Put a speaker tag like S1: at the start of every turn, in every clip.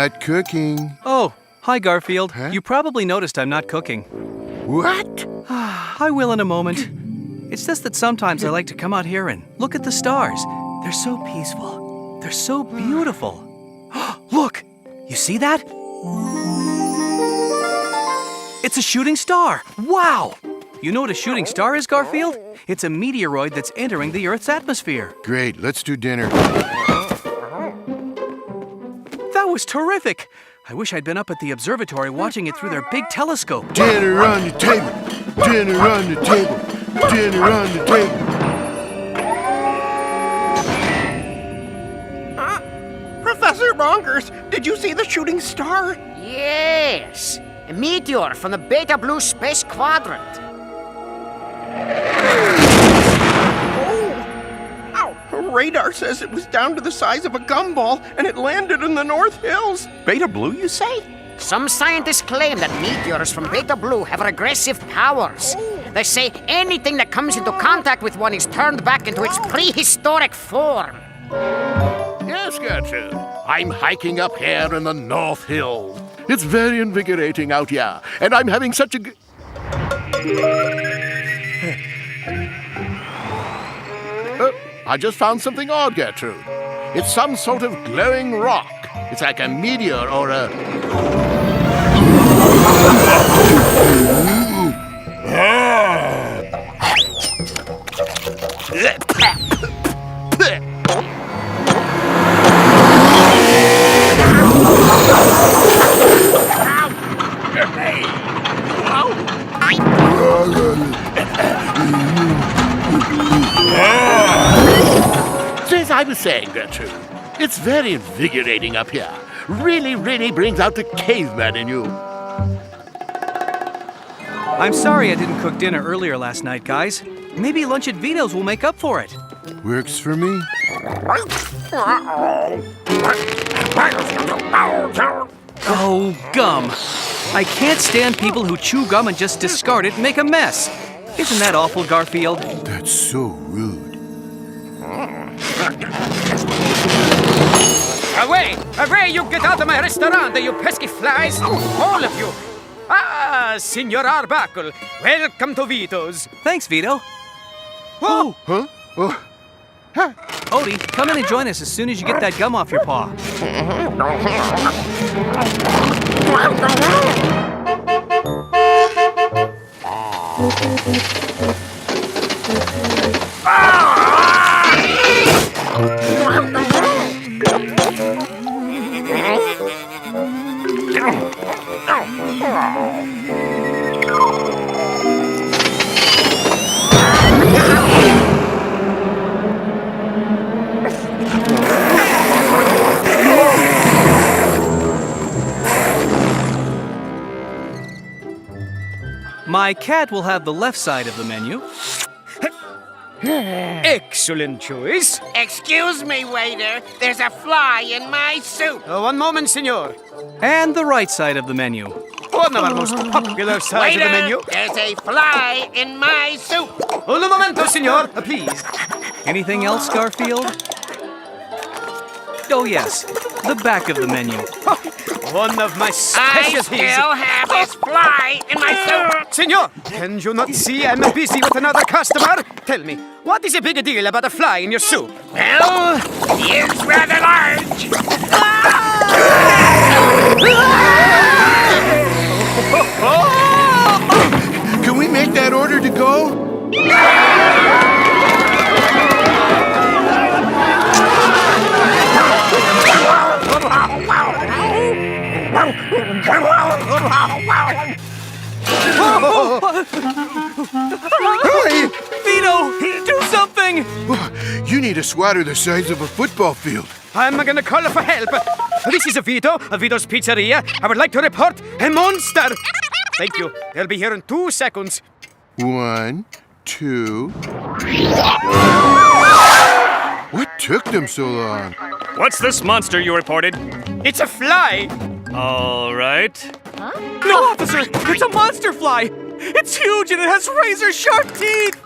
S1: Not cooking.
S2: Oh, hi, Garfield.
S1: Huh?
S2: You probably noticed I'm not cooking.
S1: What?
S2: I will in a moment. It's just that sometimes I like to come out here and look at the stars. They're so peaceful. They're so beautiful. Look! You see that? It's a shooting star! Wow! You know what a shooting star is, Garfield? It's a meteoroid that's entering the Earth's atmosphere.
S1: Great, let's do dinner.
S2: That was terrific! I wish I'd been up at the observatory watching it through their big telescope.
S1: Dinner on the table. Dinner on the table. Dinner on the table.
S3: Professor Bonkers, did you see the shooting star?
S4: Yes, a meteor from the Beta Blue Space Quadrant.
S3: Radar says it was down to the size of a gumball and it landed in the North Hills. Beta Blue, you say?
S4: Some scientists claim that meteors from Beta Blue have regressive powers. They say anything that comes into contact with one is turned back into its prehistoric form.
S5: Yes, Gertrude. I'm hiking up here in the North Hills. It's very invigorating out here, and I'm having such a good... I just found something odd, Gertrude. It's some sort of glowing rock. It's like a meteor or a... As I was saying, Gertrude, it's very invigorating up here. Really, really brings out the caveman in you.
S2: I'm sorry I didn't cook dinner earlier last night, guys. Maybe lunch at Vito's will make up for it.
S1: Works for me.
S2: Oh, gum. I can't stand people who chew gum and just discard it and make a mess. Isn't that awful, Garfield?
S1: That's so rude.
S6: Away! Away, you get out of my restaurant, you pesky flies! All of you! Ah, Signor Arbuckle, welcome to Vito's.
S2: Thanks, Vito.
S6: Whoa!
S1: Huh? Oh.
S2: Odie, come in and join us as soon as you get that gum off your paw. My cat will have the left side of the menu.
S6: Excellent choice.
S3: Excuse me, waiter. There's a fly in my soup.
S6: One moment, senor.
S2: And the right side of the menu.
S6: One of our most popular sides of the menu.
S3: There's a fly in my soup.
S6: Un momento, senor, please.
S2: Anything else, Garfield? Oh, yes. The back of the menu.
S6: One of my
S3: I
S6: specialties.
S3: still have this fly in my soup.
S6: Senor, can you not see I'm busy with another customer? Tell me, what is a big deal about a fly in your soup?
S3: Well, it's rather large.
S1: Can we make that order to go?
S2: Hey! Vito, do something!
S1: You need a swatter the size of a football field.
S6: I'm gonna call for help. This is Vito, Vito's Pizzeria. I would like to report a monster. Thank you. They'll be here in 2 seconds.
S1: 1, 2. What took them so long?
S7: What's this monster you reported?
S6: It's a fly.
S7: All right.
S2: No, officer! It's a monster fly! It's huge and it has razor-sharp teeth!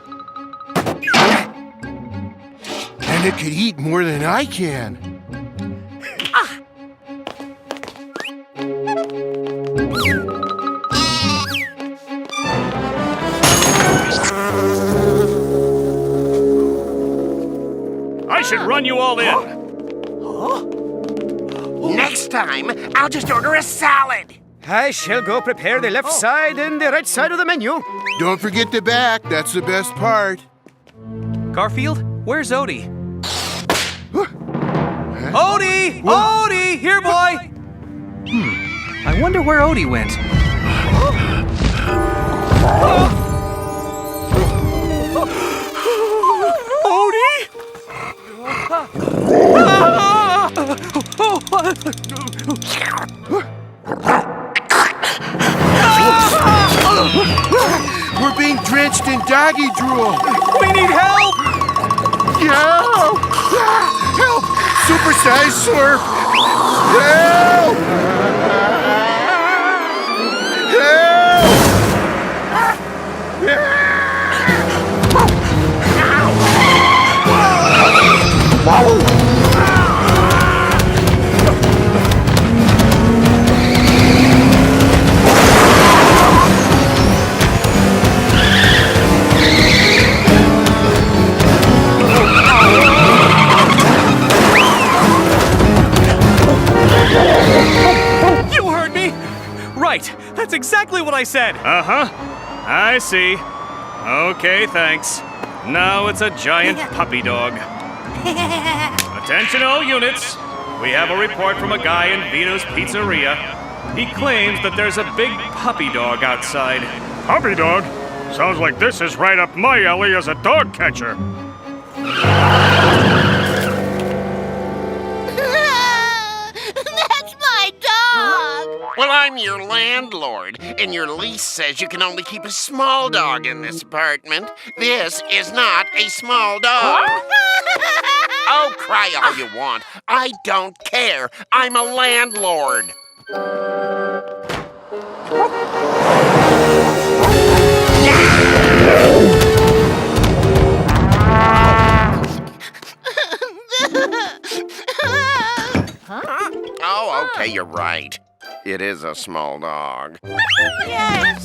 S1: And it could eat more than I can.
S7: should run you all in.
S3: Next time, I'll just order a salad.
S6: I shall go prepare the left side and the right side of the menu.
S1: Don't forget the back. That's the best part.
S2: Garfield, where's Odie? Odie! Odie! Here, boy! I wonder where Odie went. Odie?
S1: We're being drenched in doggy drool.
S2: We need help!
S1: Help! Help! Supersized slurp! Help!
S2: You heard me! Right, that's exactly what I said!
S7: Uh-huh. I see. Okay, thanks. Now it's a giant puppy dog. Attention all units. We have a report from a guy in Vito's Pizzeria. He claims that there's a big puppy dog outside.
S8: Puppy dog? Sounds like this is right up my alley as a dog catcher.
S9: That's my dog!
S3: Well, I'm your landlord, and your lease says you can only keep a small dog in this apartment. This is not a small dog. Oh, cry all you want. I don't care. I'm a landlord. Oh, okay, you're right. It is a small dog.
S9: Yes!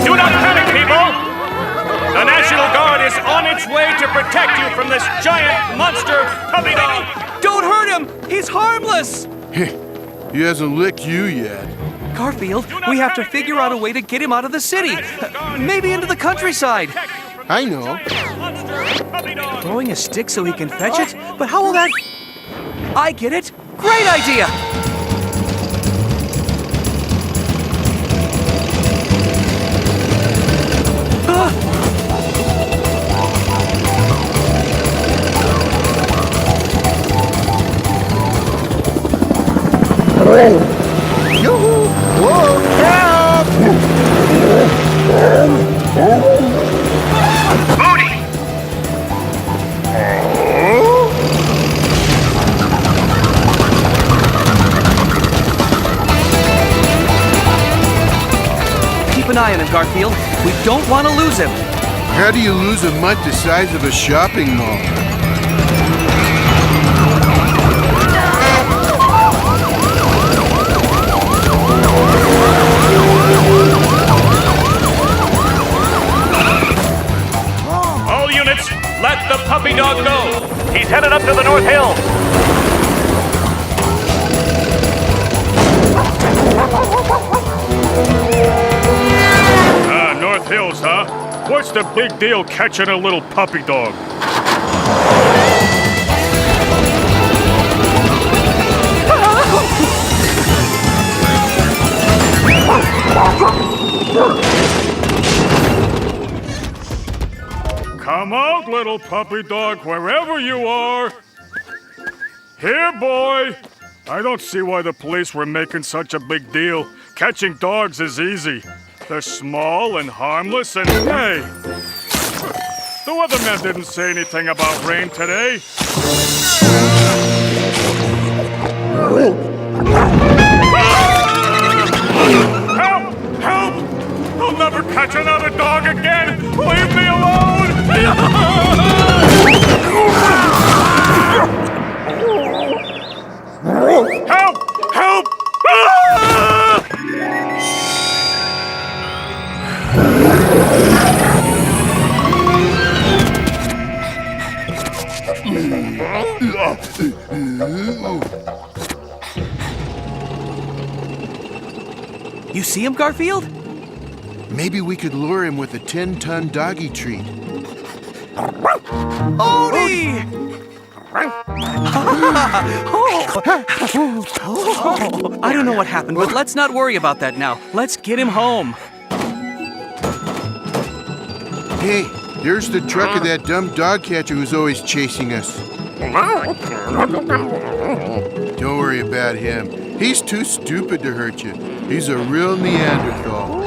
S7: Do not panic, people! The National Guard is on its way to protect you from this giant monster puppy dog!
S2: Don't hurt him! He's harmless!
S1: He hasn't licked you yet.
S2: Garfield, we have to figure out a way to get him out of the city. Maybe into the countryside.
S1: I know.
S2: Throwing a stick so he can fetch it? But how will that... I get it! Great idea!
S1: Yoo-hoo! Whoa! Help!
S2: Keep an eye on him, Garfield. We don't want to lose him.
S1: How do you lose a mutt the size of a shopping mall?
S7: All units, let the puppy dog go! He's headed up to the North Hill!
S8: North Hills, huh? What's the big deal catching a little puppy dog? Come out, little puppy dog, wherever you are. Here, boy. I don't see why the police were making such a big deal. Catching dogs is easy. They're small and harmless and, hey, The weatherman didn't say anything about rain today. Help! Help! I'll never catch another dog again! Leave me alone! Help! Help! Ah!
S2: You see him, Garfield?
S1: Maybe we could lure him with a 10-ton doggy treat.
S2: Odie! I don't know what happened, but let's not worry about that now. Let's get him home.
S1: Hey, there's the truck of that dumb dog catcher who's always chasing us. Don't worry about him. He's too stupid to hurt you. He's a real Neanderthal.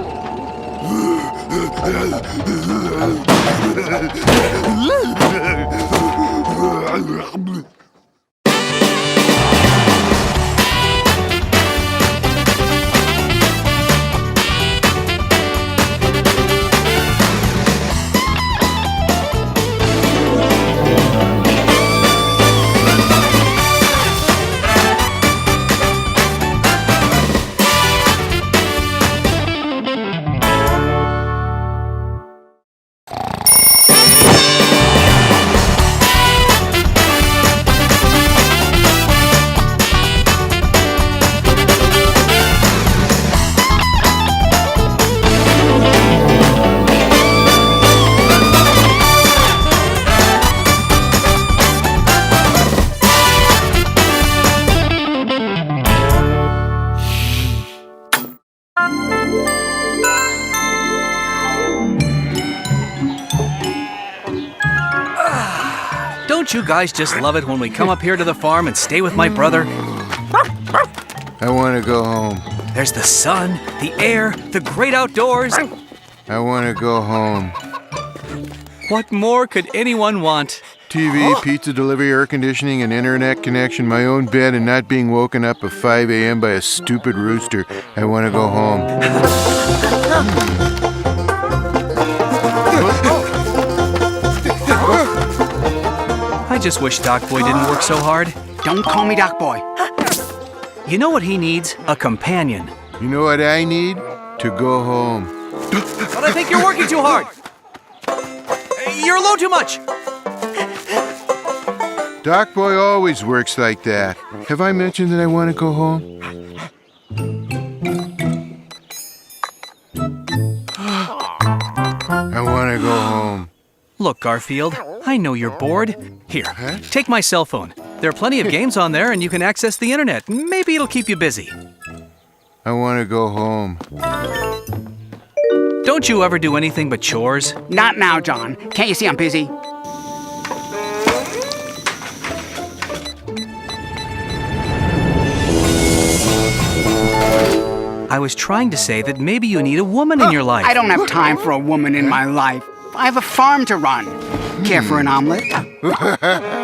S2: Don't you guys just love it when we come up here to the farm and stay with my brother?
S1: I want to go home.
S2: There's the sun, the air, the great outdoors.
S1: I want to go home.
S2: What more could anyone want?
S1: TV, pizza delivery, air conditioning, an internet connection, my own bed, and not being woken up at 5 a.m. by a stupid rooster. I want to go home.
S2: I just wish Doc Boy didn't work so hard.
S4: Don't call me Doc Boy.
S2: You know what he needs? A companion.
S1: You know what I need? To go home.
S2: But I think you're working too hard. You're alone too much.
S1: Doc Boy always works like that. Have I mentioned that I want to go home? I want to go home.
S2: Look, Garfield, I know you're bored. Here, take my cell phone. There are plenty of games on there and you can access the internet. Maybe it'll keep you busy.
S1: I want to go home.
S2: Don't you ever do anything but chores?
S4: Not now, John. Can't you see I'm busy?
S2: I was trying to say that maybe you need a woman in your life.
S4: I don't have time for a woman in my life. I have a farm to run. Care for an omelet?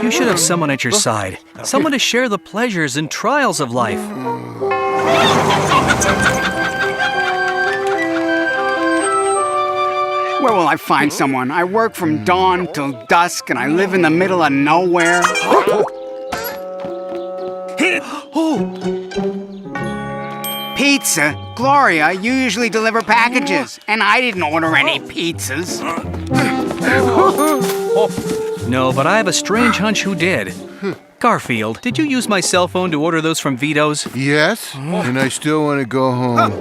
S2: You should have someone at your side. Someone to share the pleasures and trials of life.
S4: Where will I find someone? I work from dawn till dusk and I live in the middle of nowhere. Pizza? Gloria, you usually deliver packages, and I didn't order any pizzas.
S2: No, but I have a strange hunch who did. Garfield, did you use my cell phone to order those from Vito's?
S1: Yes, and I still want to go home.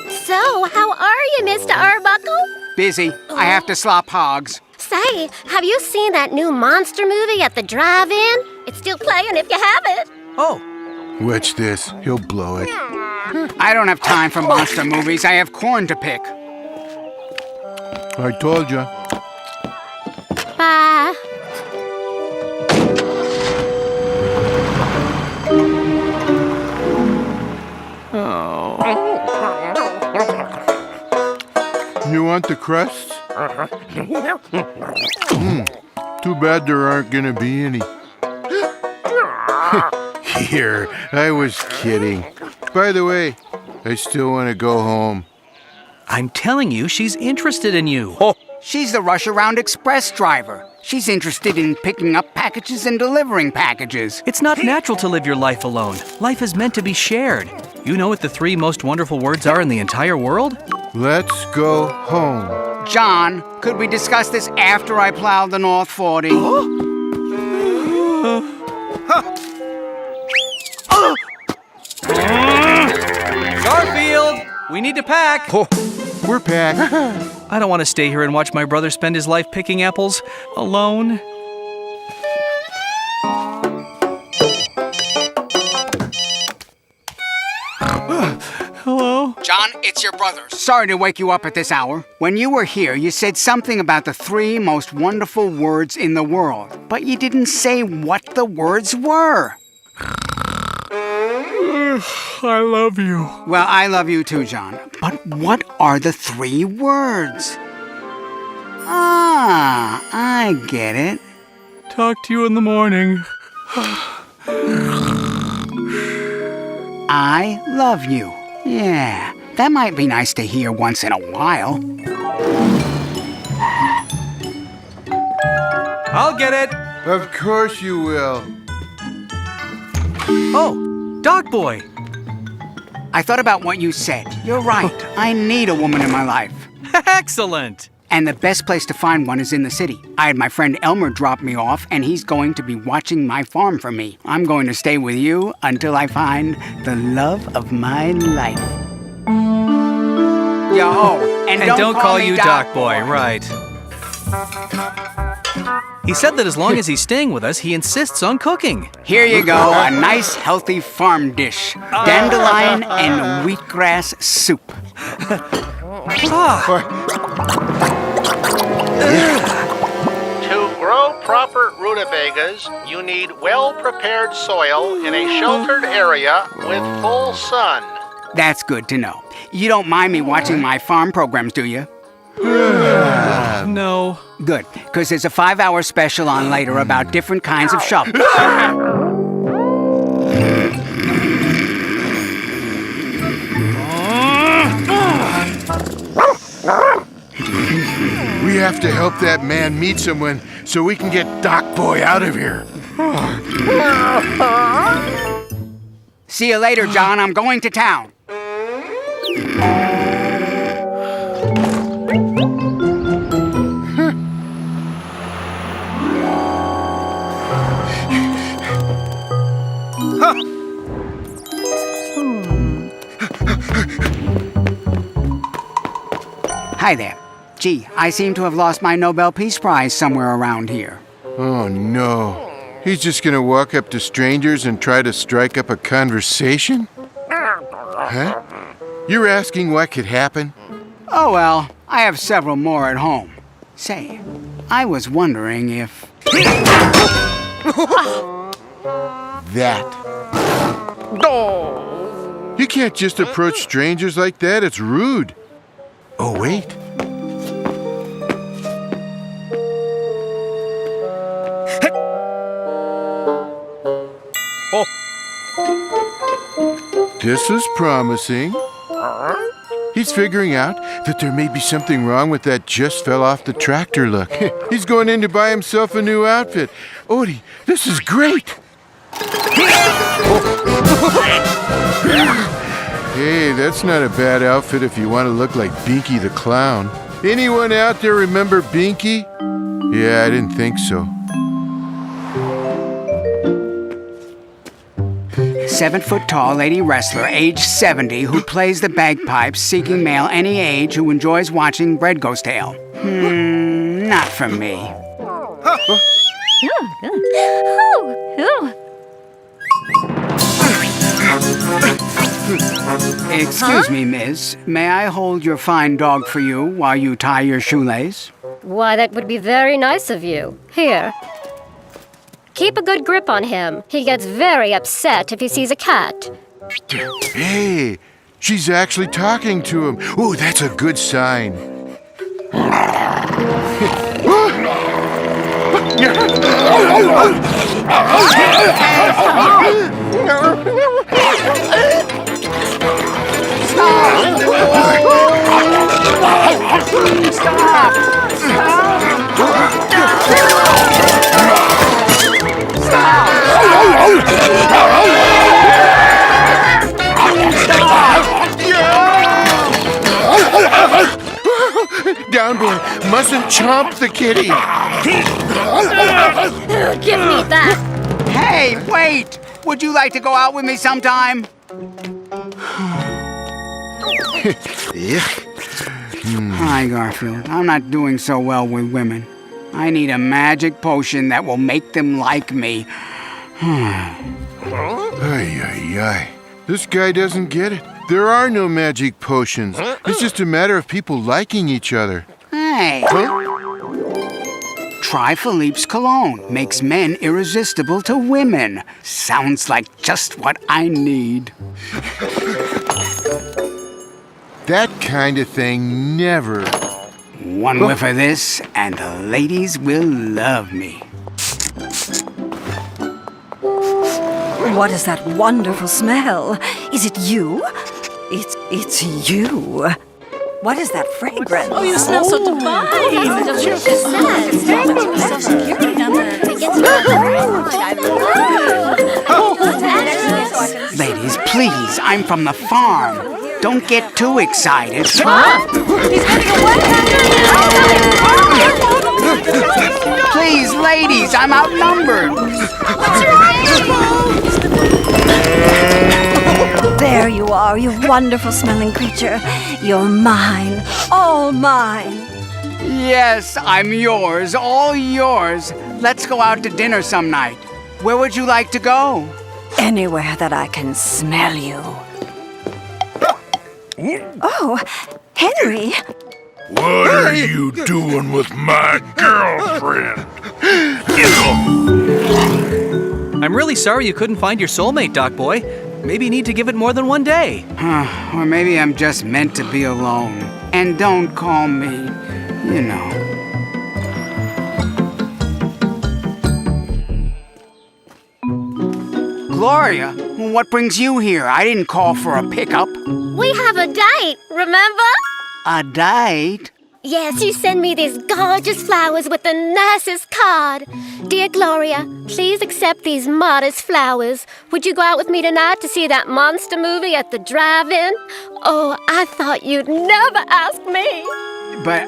S10: So, how are you, Mr. Arbuckle?
S4: Busy. I have to slop hogs.
S10: Say, have you seen that new monster movie at the drive-in? It's still playing if you haven't.
S2: Oh.
S1: Watch this. He'll blow it.
S4: I don't have time for monster movies. I have corn to pick.
S1: I told you.
S10: Bye.
S1: You want the crusts? Too bad there aren't gonna be any. Here, I was kidding. By the way, I still want to go home.
S2: I'm telling you, she's interested in you.
S11: Oh, she's the Rush Around Express driver. She's interested in picking up packages and delivering packages.
S2: It's not natural to live your life alone. Life is meant to be shared. You know what the 3 most wonderful words are in the entire world?
S1: Let's go home.
S11: John, could we discuss this after I plow the North 40?
S2: Garfield, we need to pack.
S1: We're packed.
S2: I don't want to stay here and watch my brother spend his life picking apples alone. Hello?
S11: John, it's your brother. Sorry to wake you up at this hour. When you were here, you said something about the 3 most wonderful words in the world, but you didn't say what the words were.
S2: I love you.
S11: Well, I love you too, John. But what are the 3 words? Ah, I get it.
S2: Talk to you in the morning.
S11: I love you. Yeah, that might be nice to hear once in a while.
S2: I'll get it.
S1: Of course you will.
S2: Oh, Doc Boy.
S11: I thought about what you said. You're right. I need a woman in my life.
S2: Excellent.
S11: And the best place to find one is in the city. I had my friend Elmer drop me off, and he's going to be watching my farm for me. I'm going to stay with you until I find the love of my life. Yo, and don't call
S2: you Doc Boy, right. He said that as long as he's staying with us, he insists on cooking.
S11: Here you go, a nice healthy farm dish. Dandelion and wheatgrass soup.
S12: To grow proper rutabagas, you need well-prepared soil in a sheltered area with full sun.
S11: That's good to know. You don't mind me watching my farm programs, do you?
S2: No.
S11: Good, because there's a 5-hour special on later about different kinds of shovels.
S1: We have to help that man meet someone so we can get Doc Boy out of here.
S11: See you later, John. I'm going to town. Hi there. Gee, I seem to have lost my Nobel Peace Prize somewhere around here.
S1: Oh no. He's just gonna walk up to strangers and try to strike up a conversation? Huh? You're asking what could happen?
S11: Oh well, I have several more at home. Say, I was wondering if...
S1: That. You can't just approach strangers like that, it's rude. Oh, wait. This is promising. He's figuring out that there may be something wrong with that just fell off the tractor look. He's going in to buy himself a new outfit. Odie, this is great. Hey, that's not a bad outfit if you want to look like Binky the Clown. Anyone out there remember Binky? Yeah, I didn't think so.
S11: 7-foot-tall lady wrestler, age 70, who plays the bagpipes, seeking male any age who enjoys watching Bread Ghost Tale. Not for me. Excuse me, miss. May I hold your fine dog for you while you tie your shoelace?
S10: Why, that would be very nice of you. Here. Keep a good grip on him. He gets very upset if he sees a cat.
S1: Hey, she's actually talking to him. Ooh, that's a good sign. Down, boy. Mustn't chomp the kitty.
S10: Give me that.
S11: Hey, wait! Would you like to go out with me sometime? Hi, Garfield. I'm not doing so well with women. I need a magic potion that will make them like me.
S1: Ay, ay, ay. This guy doesn't get it. There are no magic potions. It's just a matter of people liking each other.
S11: Hey! Try Philippe's cologne. Makes men irresistible to women. Sounds like just what I need.
S1: That kind of thing never.
S11: One whiff of this, and the ladies will love me.
S13: What is that wonderful smell? Is it you? It's you. What is that fragrance?
S9: Oh, you smell so divine.
S11: Ladies, please, I'm from the farm. Don't get too excited.
S9: He's getting away.
S11: Please, ladies, I'm outnumbered.
S13: There you are, you wonderful smelling creature. You're mine, all mine.
S11: Yes, I'm yours, all yours. Let's go out to dinner some night. Where would you like to go?
S13: Anywhere that I can smell you. Oh, Henry.
S8: What are you doing with my girlfriend?
S2: I'm really sorry you couldn't find your soulmate, Doc Boy. Maybe you need to give it more than one day.
S11: Or maybe I'm just meant to be alone. And don't call me, you know. Gloria, what brings you here? I didn't call for a pickup.
S10: We have a date, remember?
S11: A date?
S10: Yes, you send me these gorgeous flowers with the nicest card. Dear Gloria, please accept these modest flowers. Would you go out with me tonight to see that monster movie at the drive-in? Oh, I thought you'd never ask me.
S11: But,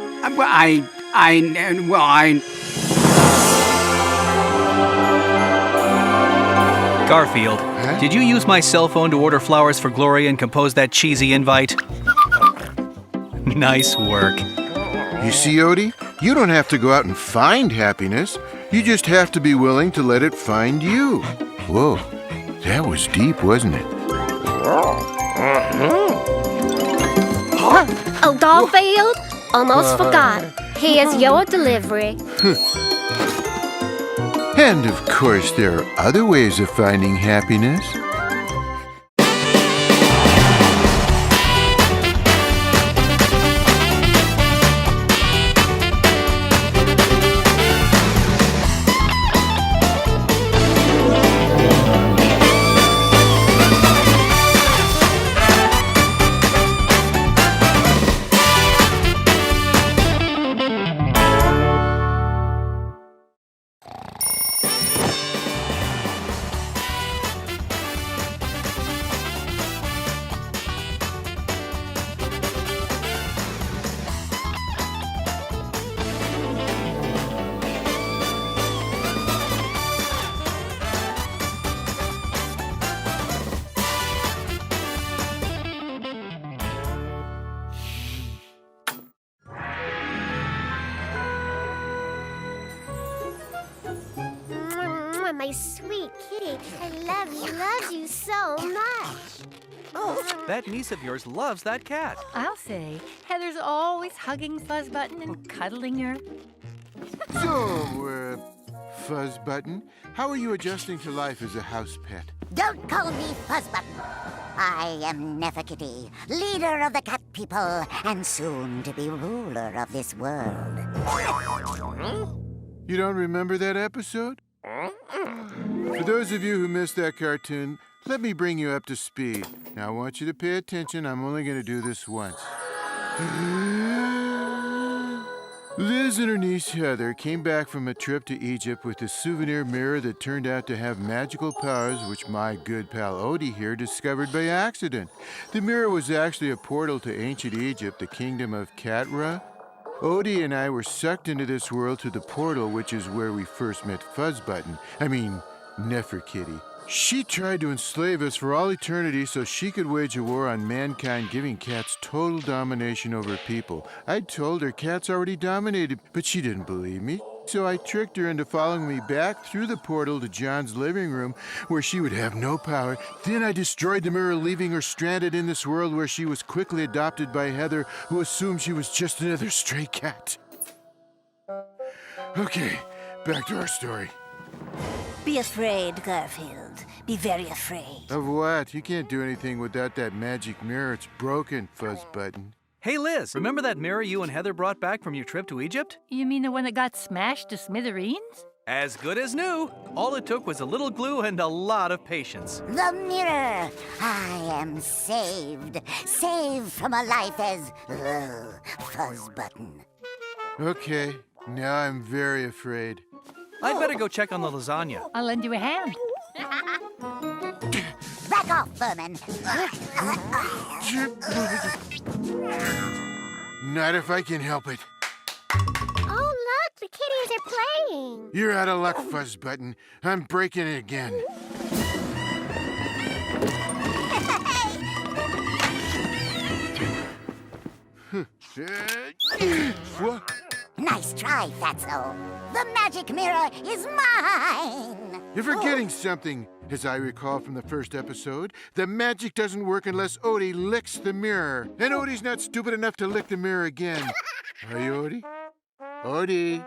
S2: Garfield, did you use my cell phone to order flowers for Gloria and compose that cheesy invite? Nice work.
S1: You see, Odie? You don't have to go out and find happiness. You just have to be willing to let it find you. Whoa, that was deep, wasn't it?
S10: Oh, Garfield, almost forgot. Here's your delivery.
S1: And of course, there are other ways of finding happiness.
S10: My sweet kitty, I love you so much.
S2: Oh, that niece of yours loves that cat.
S9: I'll say, Heather's always hugging Fuzzbutton and cuddling her.
S1: So, Fuzzbutton, how are you adjusting to life as a house pet?
S14: Don't call me Fuzzbutton. I am Neferkitty, leader of the cat people, and soon to be ruler of this world.
S1: You don't remember that episode? For those of you who missed that cartoon, let me bring you up to speed. Now, I want you to pay attention. I'm only going to do this once. Liz and her niece Heather came back from a trip to Egypt with a souvenir mirror that turned out to have magical powers, which my good pal Odie here discovered by accident. The mirror was actually a portal to ancient Egypt, the kingdom of Catra. Odie and I were sucked into this world through the portal, which is where we first met Fuzzbutton. I mean, Neferkitty. She tried to enslave us for all eternity so she could wage a war on mankind, giving cats total domination over people. I told her cats already dominated, but she didn't believe me. So I tricked her into following me back through the portal to John's living room, where she would have no power. Then I destroyed the mirror, leaving her stranded in this world where she was quickly adopted by Heather, who assumed she was just another stray cat. Okay, back to our story.
S14: Be afraid, Garfield. Be very afraid.
S1: Of what? You can't do anything without that magic mirror. It's broken, Fuzzbutton.
S2: Hey, Liz, remember that mirror you and Heather brought back from your trip to Egypt?
S9: You mean the one that got smashed to smithereens?
S2: As good as new. All it took was a little glue and a lot of patience.
S14: The mirror! I am saved. Saved from a life as Fuzzbutton.
S1: Okay, now I'm very afraid.
S2: I'd better go check on the lasagna.
S9: I'll lend you a hand.
S14: Back off, vermin.
S1: Not if I can help it.
S10: Oh, look, the kitties are playing.
S1: You're out of luck, Fuzzbutton. I'm breaking it again. What?
S14: Nice try, Fatso. The magic mirror is mine!
S1: You're forgetting something. As I recall from the first episode, the magic doesn't work unless Odie licks the mirror. And Odie's not stupid enough to lick the mirror again. Are you, Odie? Odie?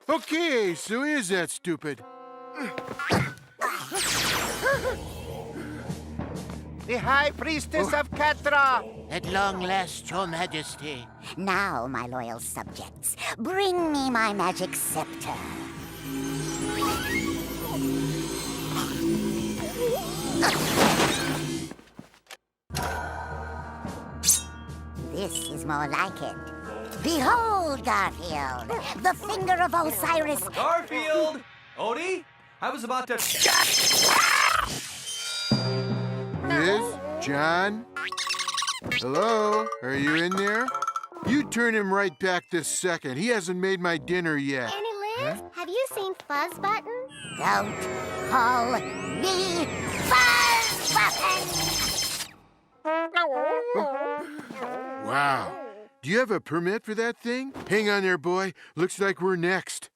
S1: Okay, so he is that stupid.
S15: The High Priestess of Catra!
S3: At long last, Your Majesty.
S14: Now, my loyal subjects, bring me my magic scepter. This is more like it. Behold, Garfield, the finger of Osiris.
S2: Garfield! Odie? I was about to...
S1: Liz? John? Hello? Are you in there? You turn him right back this second. He hasn't made my dinner yet.
S10: Annie Liz, have you seen Fuzzbutton?
S14: Don't call me Fuzzbutton!
S1: Wow. Do you have a permit for that thing? Hang on there, boy. Looks like we're next.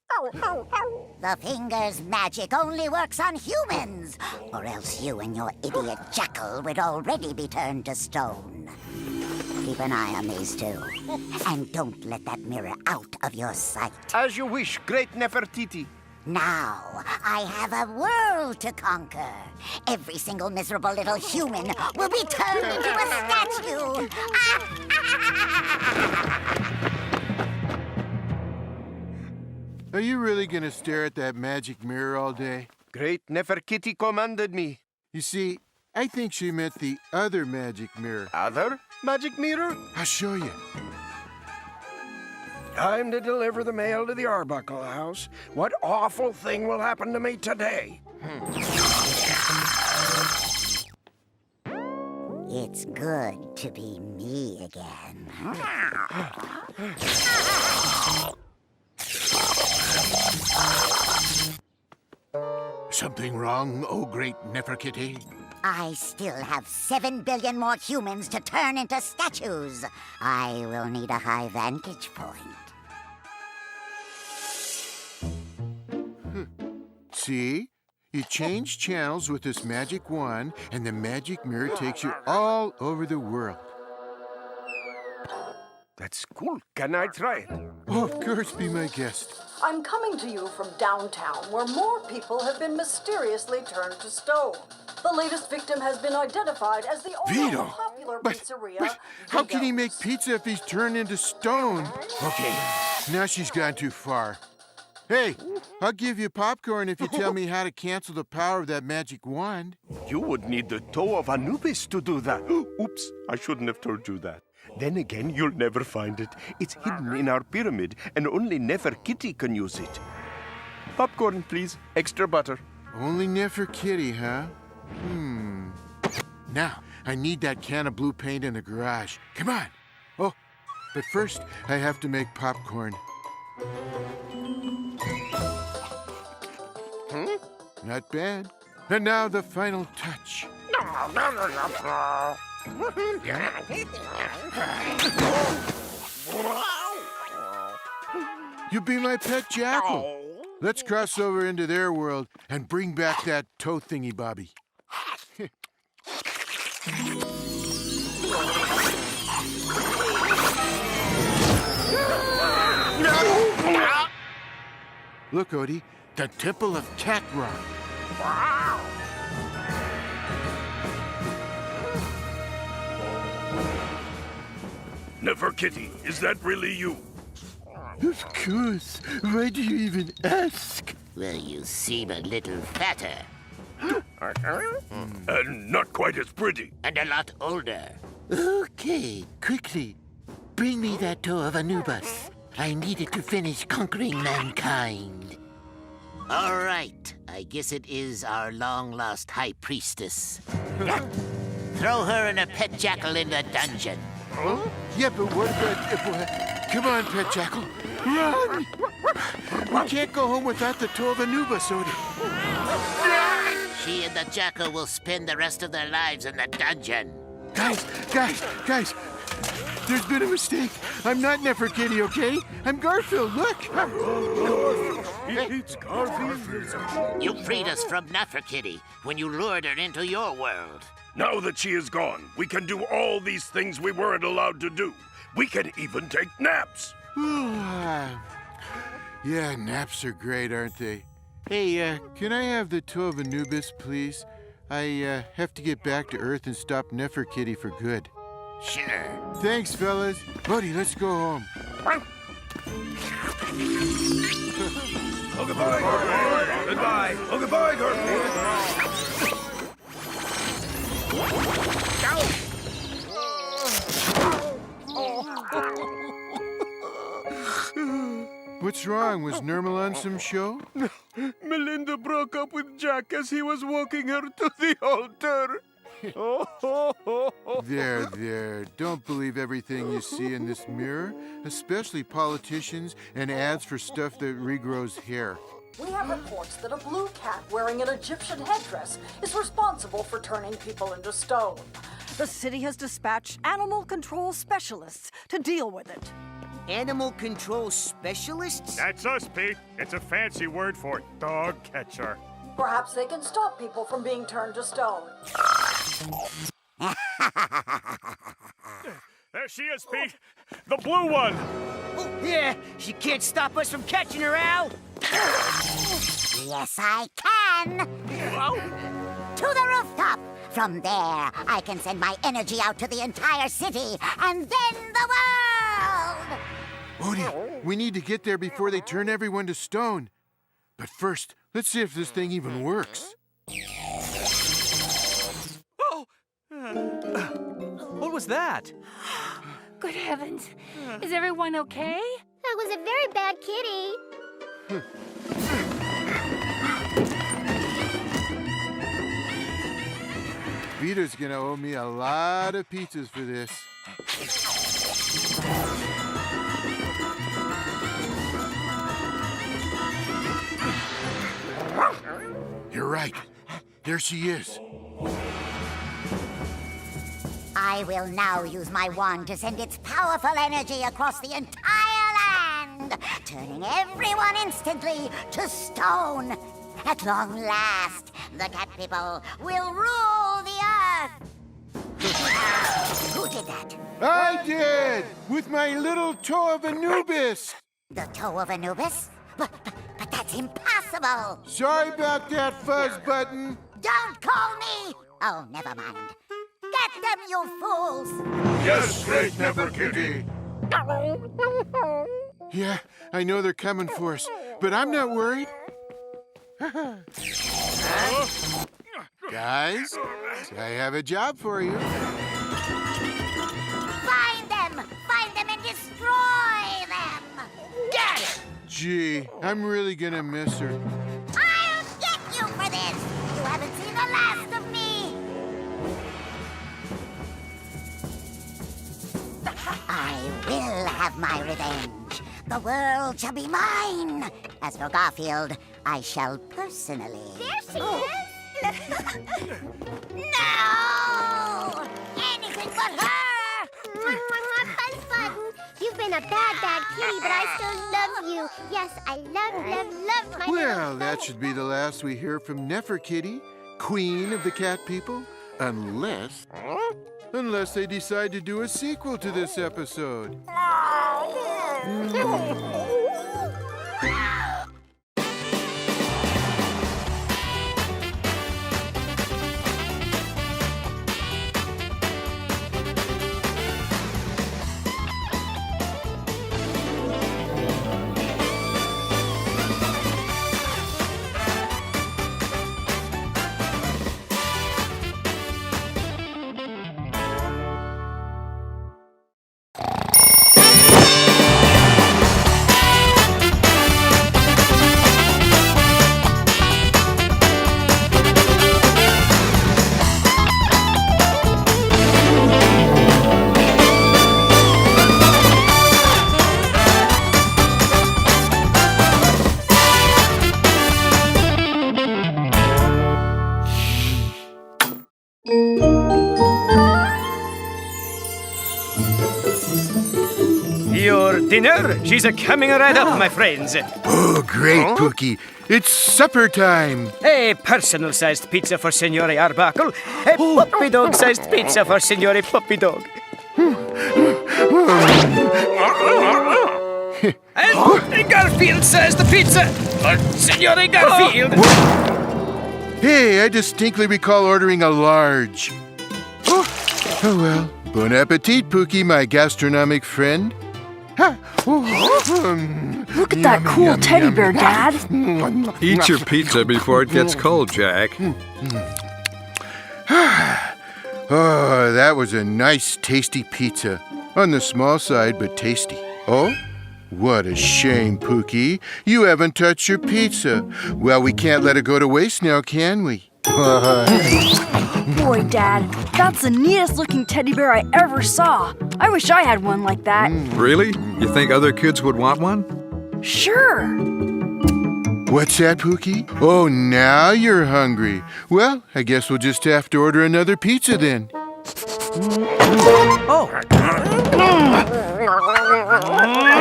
S14: The finger's magic only works on humans, or else you and your idiot jackal would already be turned to stone. Keep an eye on these two, and don't let that mirror out of your sight.
S15: As you wish, great Nefertiti.
S14: Now, I have a world to conquer. Every single miserable little human will be turned into a statue.
S1: Are you really gonna stare at that magic mirror all day?
S15: Great Nefertiti commanded me.
S1: You see, I think she meant the other magic mirror.
S15: Other magic mirror?
S1: I'll show you.
S15: Time to deliver the mail to the Arbuckle house. What awful thing will happen to me today?
S14: It's good to be me again.
S5: Something wrong, oh great Neferkitty?
S14: I still have 7 billion more humans to turn into statues. I will need a high vantage point.
S1: See? You change channels with this magic wand, and the magic mirror takes you all over the world.
S15: That's cool. Can I try it?
S1: Oh, of course, be my guest.
S16: I'm coming to you from downtown, where more people have been mysteriously turned to stone. The latest victim has been identified as the owner
S1: Vito!
S16: of a popular
S1: But
S16: pizzeria.
S1: how can he make pizza if he's turned into stone? Okay, now she's gone too far. Hey, I'll give you popcorn if you tell me how to cancel the power of that magic wand.
S17: You would need the toe of Anubis to do that. Oops, I shouldn't have told you that. Then again, you'll never find it. It's hidden in our pyramid, and only Neferkiti can use it. Popcorn, please. Extra butter.
S1: Only Neferkiti, huh? Now, I need that can of blue paint in the garage. Come on. Oh, but first, I have to make popcorn. Not bad. And now the final touch. You be my pet jackal. Let's cross over into their world and bring back that toe thingy bobby. Look, Odie, the Temple of Cat Rock.
S8: Neferkiti, is that really you?
S1: Of course. Why do you even ask?
S3: Well, you seem a little fatter.
S8: And not quite as pretty.
S3: And a lot older.
S18: Okay, quickly. Bring me that toe of Anubis. I need it to finish conquering mankind.
S3: All right. I guess it is our long-lost high priestess. Throw her and her pet jackal in the dungeon.
S1: Huh? Yeah, but what about... Come on, pet jackal. Run! We can't go home without the toe of Anubis, Odie.
S3: She and the jackal will spend the rest of their lives in the dungeon.
S1: Guys! There's been a mistake. I'm not Neferkiti, okay? I'm Garfield, look!
S8: It's Garfield.
S3: You freed us from Neferkiti when you lured her into your world.
S8: Now that she is gone, we can do all these things we weren't allowed to do. We can even take naps.
S1: Yeah, naps are great, aren't they? Hey, can I have the toe of Anubis, please? I have to get back to Earth and stop Neferkiti for good.
S3: Sure.
S1: Thanks, fellas. Buddy, let's go home.
S8: Oh, goodbye, Garfield. Goodbye. Oh, goodbye, Garfield.
S1: What's wrong? Was Nirmal on some show?
S17: No, Melinda broke up with Jack as he was walking her to the altar.
S1: There. Don't believe everything you see in this mirror, especially politicians and ads for stuff that regrows hair.
S16: We have reports that a blue cat wearing an Egyptian headdress is responsible for turning people into stone. The city has dispatched animal control specialists to deal with it.
S4: Animal control specialists?
S7: That's us, Pete. It's a fancy word for dog catcher.
S16: Perhaps they can stop people from being turned to stone.
S7: There she is, Pete. The blue one.
S4: Oh, yeah. She can't stop us from catching her, Al.
S14: Yes, I can. To the rooftop. From there, I can send my energy out to the entire city, and then the world!
S1: Odie, we need to get there before they turn everyone to stone. But first, let's see if this thing even works.
S2: Oh! What was that?
S9: Good heavens. Is everyone okay?
S10: That was a very bad kitty.
S1: Vito's gonna owe me a lot of pizzas for this. You're right. There she is.
S14: I will now use my wand to send its powerful energy across the entire land, turning everyone instantly to stone. At long last, the cat people will rule the earth. Who did that?
S1: I did! With my little toe of Anubis!
S14: The toe of Anubis? But That's impossible.
S1: Sorry about that, Fuzz Button.
S14: Don't call me. Oh, never mind. Get them, you fools.
S1: Yes, straight Neferkitty. Yeah, I know they're coming for us, but I'm not worried. Guys, I have a job for you.
S14: Find them and destroy them. Get it.
S1: Gee, I'm really gonna miss her.
S14: I'll get you for this. You haven't seen the last of me. I will have my revenge. The world shall be mine. As for Garfield, I shall personally.
S10: There she is.
S14: No! Anything but her!
S10: Fuzz Button, you've been a bad kitty, but I still love you. Yes, I love my
S1: Well, that should be the last we hear from Neferkitty, queen of the cat people, unless they decide to do a sequel to this episode.
S6: Your dinner? She's coming right up, my friends.
S1: Oh, great, Pookie. It's supper time.
S6: A personal-sized pizza for Signore Arbuckle. A puppy dog-sized pizza for Signore Puppy Dog. And Garfield-sized pizza for Signore Garfield.
S1: Hey, I distinctly recall ordering a large. Oh well. Bon appetit, Pookie, my gastronomic friend.
S19: Look at that cool teddy bear, Dad.
S20: Eat your pizza before it gets cold, Jack.
S1: Oh, that was a nice, tasty pizza. On the small side, but tasty. Oh? What a shame, Pookie. You haven't touched your pizza. Well, we can't let it go to waste now, can we?
S19: Boy, Dad, that's the neatest looking teddy bear I ever saw. I wish I had one like that.
S20: Really? You think other kids would want one?
S19: Sure.
S1: What's that, Pookie? Oh, now you're hungry. Well, I guess we'll just have to order another pizza then.
S20: Oh.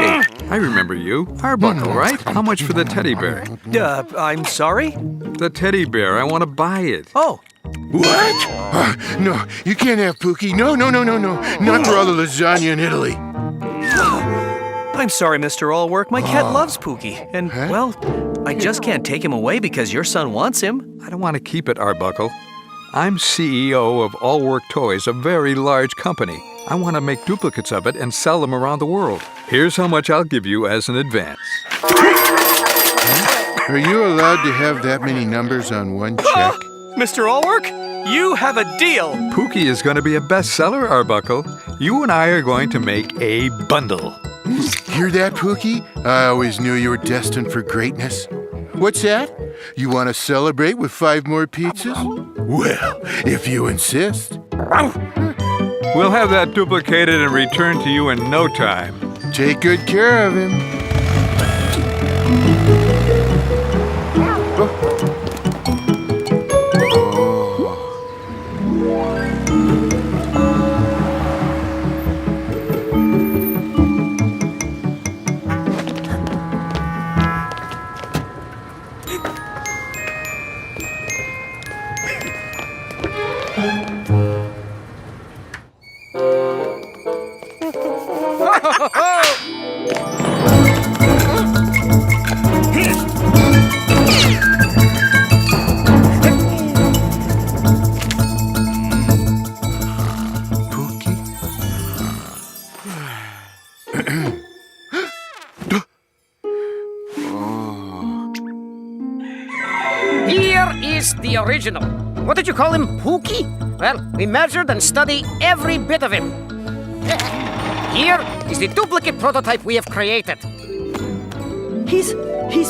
S20: Hey, I remember you. Arbuckle, right? How much for the teddy bear?
S2: I'm sorry?
S20: The teddy bear. I want to buy it.
S2: Oh.
S1: What? No, you can't have Pookie. No. Not for all the lasagna in Italy.
S2: I'm sorry, Mr. Allwork. My cat loves Pookie. And, well, I just can't take him away because your son wants him.
S20: I don't want to keep it, Arbuckle. I'm CEO of Allwork Toys, a very large company. I want to make duplicates of it and sell them around the world. Here's how much I'll give you as an advance.
S1: Are you allowed to have that many numbers on one check?
S2: Mr. Allwork, you have a deal.
S20: Pookie is going to be a bestseller, Arbuckle. You and I are going to make a bundle.
S1: Hear that, Pookie? I always knew you were destined for greatness. What's that? You want to celebrate with 5 more pizzas? Well, if you insist.
S20: We'll have that duplicated and returned to you in no time.
S1: Take good care of him.
S4: this the original. What did you call him, Pookie? Well, we measured and studied every bit of him. Here is the duplicate prototype we have created.
S13: He's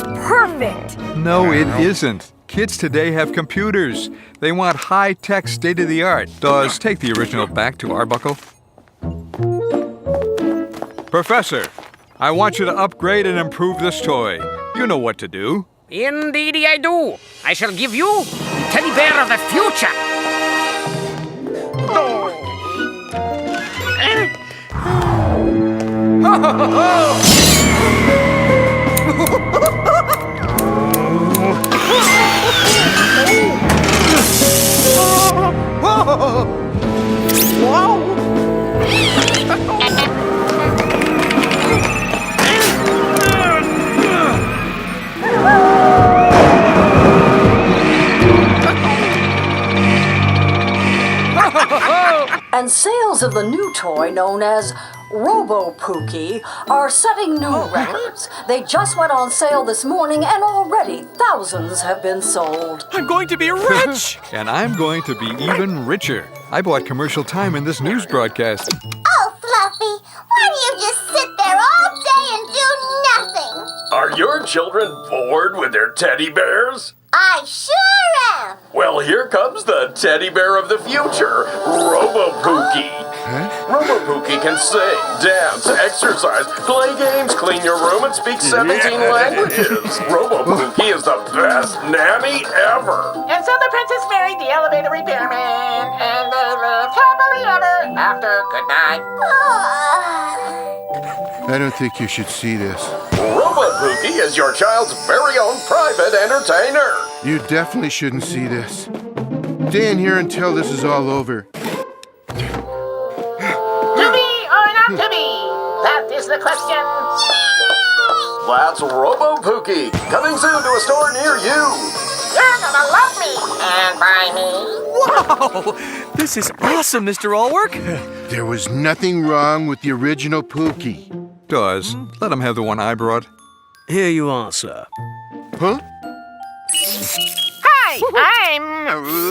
S13: perfect.
S20: No, it isn't. Kids today have computers. They want high-tech, state-of-the-art. Dawes, take the original back to Arbuckle. Professor, I want you to upgrade and improve this toy. You know what to do.
S4: Indeedy I do. I shall give you the teddy bear of the future.
S16: And sales of the new toy known as Robo Pookie are setting new records. They just went on sale this morning and already thousands have been sold.
S2: I'm going to be rich!
S20: And I'm going to be even richer. I bought commercial time in this news broadcast.
S14: Oh, Fluffy, why do you just sit there all day and do nothing?
S21: Are your children bored with their teddy bears?
S14: I sure am.
S21: Well, here comes the teddy bear of the future, Robo Pookie. Robo Pookie can sing, dance, exercise, play games, clean your room, and speak 17 languages. Robo Pookie is the best nanny ever.
S22: And so the princess married the elevator repairman, and they lived happily ever after. Good night.
S1: I don't think you should see this.
S21: Robo Pookie is your child's very own private entertainer.
S1: You definitely shouldn't see this. Stay in here until this is all over.
S22: To be or not to be? That is the question.
S21: That's Robo Pookie, coming soon to a store near you.
S22: You're gonna love me and buy me.
S2: Wow! This is awesome, Mr. Allwork.
S1: There was nothing wrong with the original Pookie.
S20: Dawes, let him have the one I brought.
S2: Here you are, sir.
S1: Huh?
S22: Hi, I'm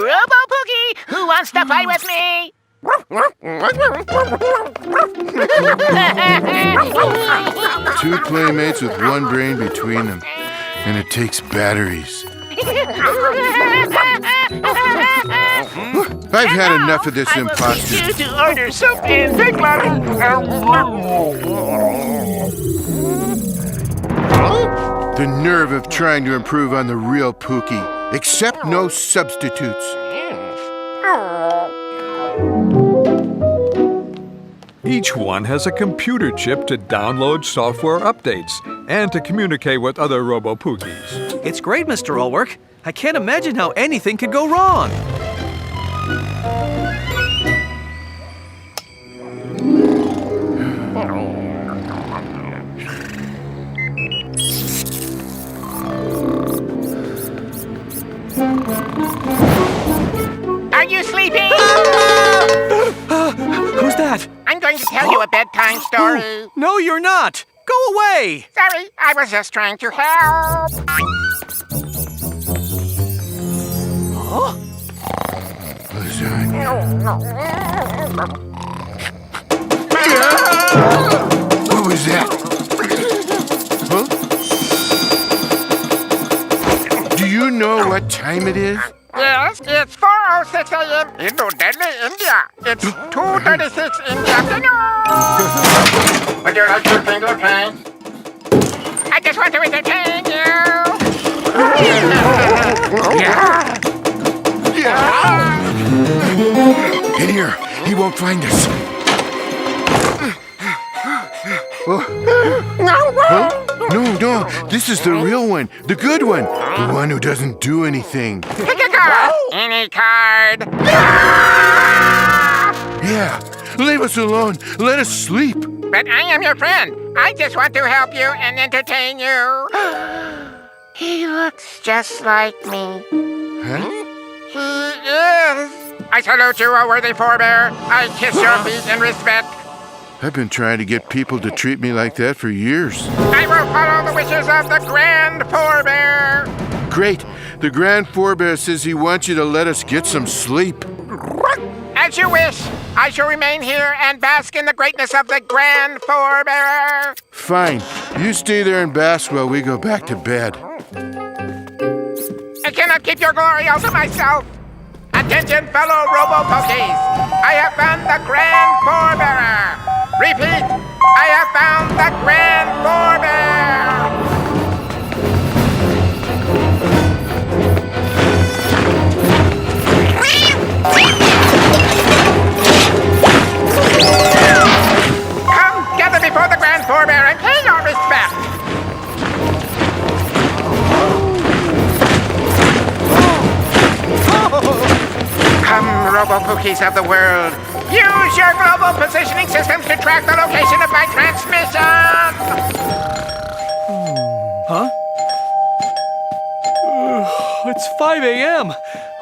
S22: Robo Pookie. Who wants to play with me?
S1: Two playmates with one brain between them. And it takes batteries. I've had enough of this imposter.
S22: You to order soup and Big Mac.
S1: The nerve of trying to improve on the real Pookie. Accept no substitutes.
S20: Each one has a computer chip to download software updates and to communicate with other Robo Pookies.
S2: It's great, Mr. Allwork. I can't imagine how anything could go wrong.
S22: Are you sleeping?
S2: Who's that?
S22: I'm going to tell you a bedtime story.
S2: No, you're not. Go away.
S22: Sorry, I was just trying to help.
S2: Huh?
S1: What was that? Huh? Do you know what time it is?
S22: Yes, it's 4:06 a.m. in New Delhi, India. It's 2:36 in the afternoon. Would you like your finger paint? I just want to entertain you.
S1: In here. He won't find us. Huh? No. This is the real one. The good one. The one who doesn't do anything.
S22: Pick a card. Any card.
S1: Yeah. Leave us alone. Let us sleep.
S22: But I am your friend. I just want to help you and entertain you. He looks just like me.
S1: Huh?
S22: He is. I salute you, O worthy forebear. I kiss your feet in respect.
S1: I've been trying to get people to treat me like that for years.
S22: I will follow the wishes of the grand forebear.
S1: Great. The Grand Forebear says he wants you to let us get some sleep.
S22: As you wish. I shall remain here and bask in the greatness of the Grand Forebearer.
S1: Fine. You stay there and bask while we go back to bed.
S22: I cannot keep your glory all to myself. Attention, fellow Robo-Pokies. I have found the Grand Forebearer. Repeat, I have found the Grand Forebearer. Come, gather before the Grand Forebearer and pay your respect. Come, Robo-Pookies of the world. Use your global positioning systems to track the location of my transmission.
S2: Huh? It's 5 a.m.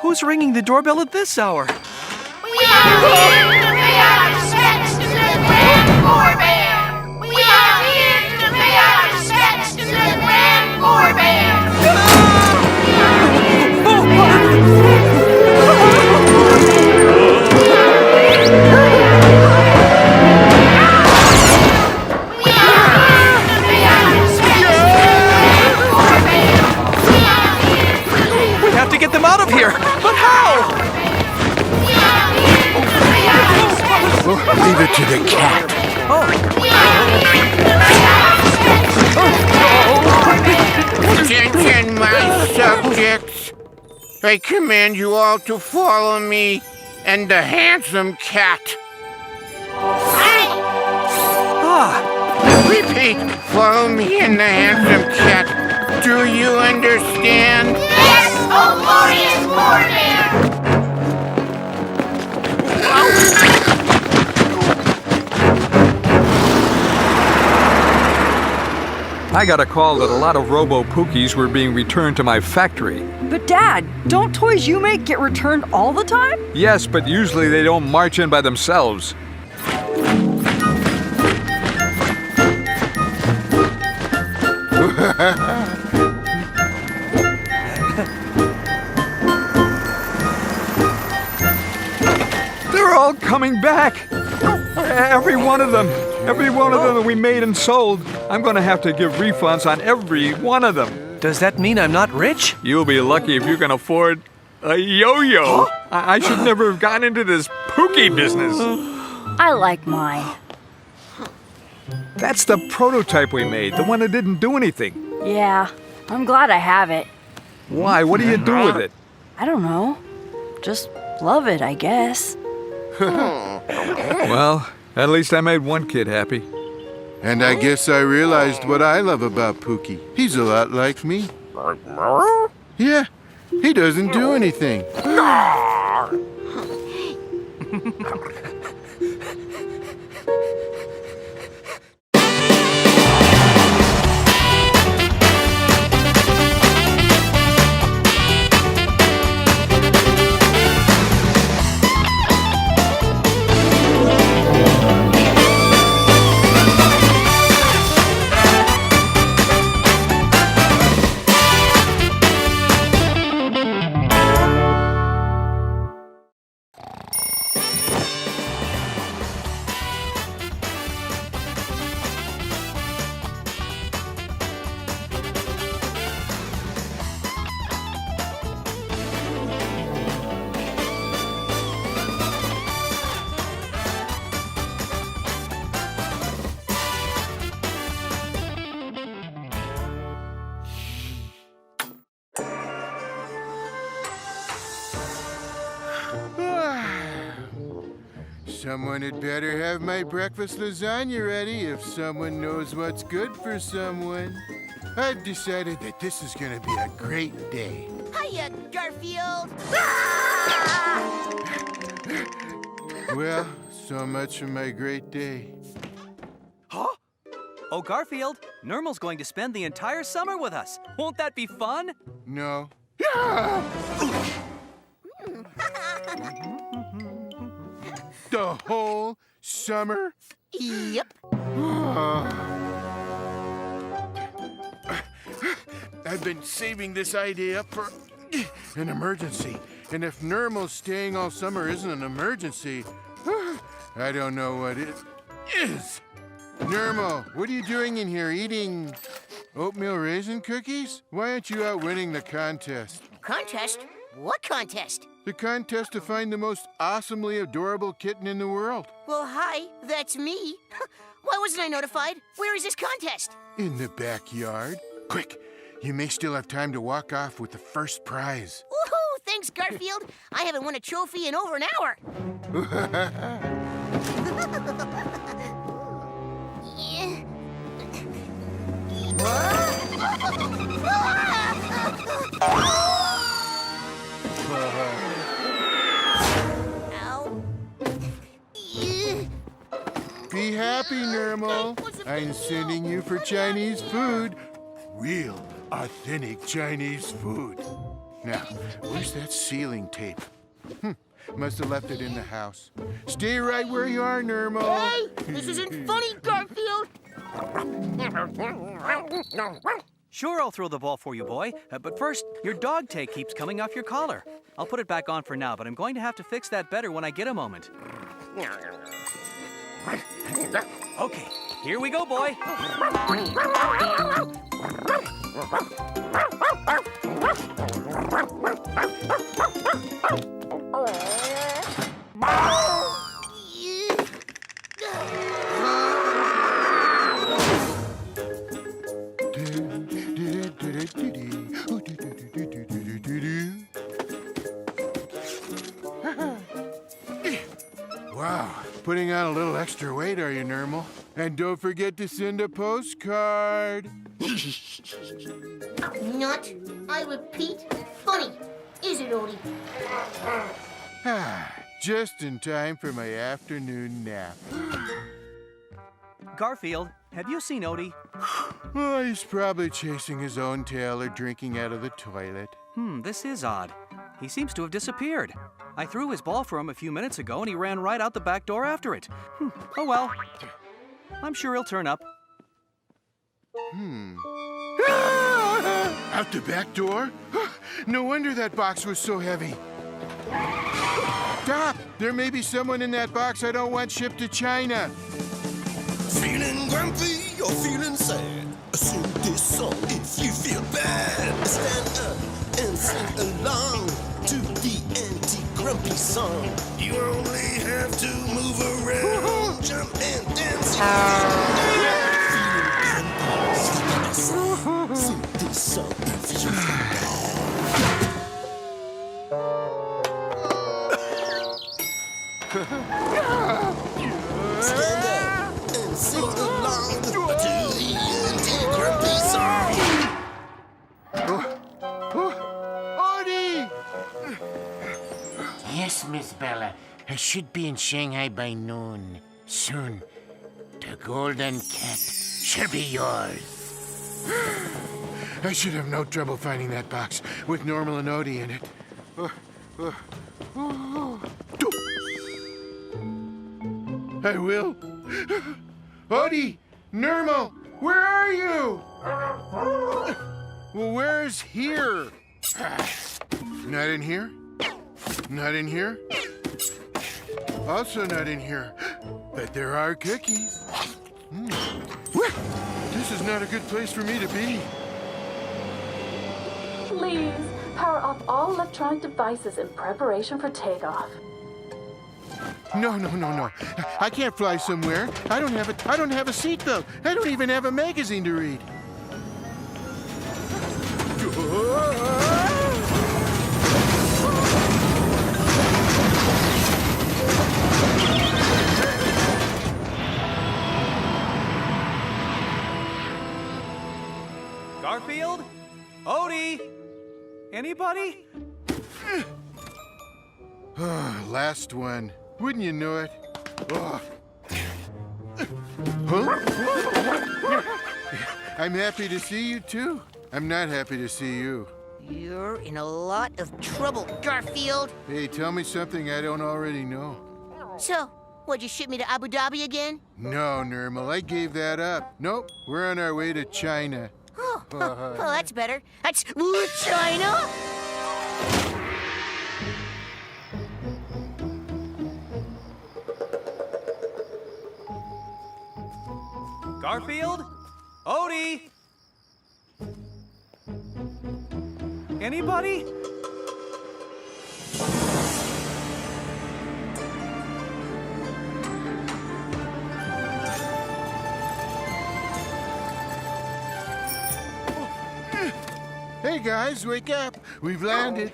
S2: Who's ringing the doorbell at this hour?
S22: We are here to pay our respects to the Grand Forebear. We are here to pay our respects to the Grand Forebear.
S2: We have to get them out of here! But how?
S1: Leave it to the cat.
S3: Attention, my subjects. I command you all to follow me and the handsome cat. Repeat, follow me and the handsome cat. Do you understand?
S22: Yes, oh glorious Forebear!
S20: I got a call that a lot of Robo-Pookies were being returned to my factory.
S19: But Dad, don't toys you make get returned all the time?
S20: Yes, but usually they don't march in by themselves. They're all coming back! Every one of them! Every one of them that we made and sold. I'm gonna have to give refunds on every one of them.
S2: Does that mean I'm not rich?
S20: You'll be lucky if you can afford a yo-yo. I should never have gotten into this Pookie business.
S19: I like mine.
S20: That's the prototype we made, the one that didn't do anything.
S19: Yeah, I'm glad I have it.
S20: Why? What do you do with it?
S19: I don't know. Just love it, I guess.
S20: Well, at least I made one kid happy.
S1: And I guess I realized what I love about Pookie. He's a lot like me. Yeah, he doesn't do anything. Someone had better have my breakfast lasagna ready if someone knows what's good for someone. I've decided that this is gonna be a great day.
S14: Hiya, Garfield!
S1: Well, so much for my great day.
S2: Huh? Oh, Garfield, Nermal's going to spend the entire summer with us. Won't that be fun?
S1: No. The whole summer?
S14: Yep.
S1: I've been saving this idea for An emergency. And if Nermal's staying all summer isn't an emergency, I don't know what it is. Nermal, what are you doing in here? Eating oatmeal raisin cookies? Why aren't you out winning the contest?
S11: Contest? What contest?
S1: The contest to find the most awesomely adorable kitten in the world.
S11: Well, hi, that's me. Why wasn't I notified? Where is this contest?
S1: In the backyard. Quick, you may still have time to walk off with the first prize.
S11: Woohoo! Thanks, Garfield. I haven't won a trophy in over an hour.
S1: Be happy, Nermal. I'm sending you for Chinese food. Real, authentic Chinese food. Now, where's that ceiling tape? Must have left it in the house. Stay right where you are, Nermal.
S11: Hey, this isn't funny, Garfield.
S2: Sure, I'll throw the ball for you, boy. But first, your dog tag keeps coming off your collar. I'll put it back on for now, but I'm going to have to fix that better when I get a moment. Okay, here we go, boy.
S1: Wow, putting on a little extra weight, are you, Nermal? And don't forget to send a postcard.
S11: Not, I repeat, funny. Is it, Odie?
S1: Just in time for my afternoon nap.
S2: Garfield, have you seen Odie?
S1: Oh, he's probably chasing his own tail or drinking out of the toilet.
S2: This is odd. He seems to have disappeared. I threw his ball for him a few minutes ago and he ran right out the back door after it. Oh well. I'm sure he'll turn up.
S1: Out the back door? No wonder that box was so heavy. Stop! There may be someone in that box I don't want shipped to China.
S12: Feeling grumpy or feeling sad? Sing this song if you feel bad. Stand up and sing along to the anti-grumpy song. You only have to move around, jump and dance. Feeling grumpy, sing this song if you feel bad. Stand up and sing along to the anti-grumpy song.
S1: Odie!
S18: Yes, Miss Bella. I should be in Shanghai by noon. Soon, the golden cat shall be yours.
S1: I should have no trouble finding that box with Nermal and Odie in it. I will. Odie! Nermal! Where are you? Well, where's here? Not in here? Not in here? Also not in here. But there are cookies. This is not a good place for me to be.
S23: Please, power off all electronic devices in preparation for takeoff.
S1: No. I can't fly somewhere. I don't have a seatbelt. I don't even have a magazine to read.
S2: Garfield? Odie? Anybody?
S1: Last one. Wouldn't you know it? Huh? I'm happy to see you, too. I'm not happy to see you.
S11: You're in a lot of trouble, Garfield.
S1: Hey, tell me something I don't already know.
S11: So, what'd you ship me to Abu Dhabi again?
S1: No, Nermal, I gave that up. Nope, we're on our way to China.
S11: Oh, well, that's better. That's China?
S2: Garfield? Odie? Anybody?
S1: Hey guys, wake up! We've landed.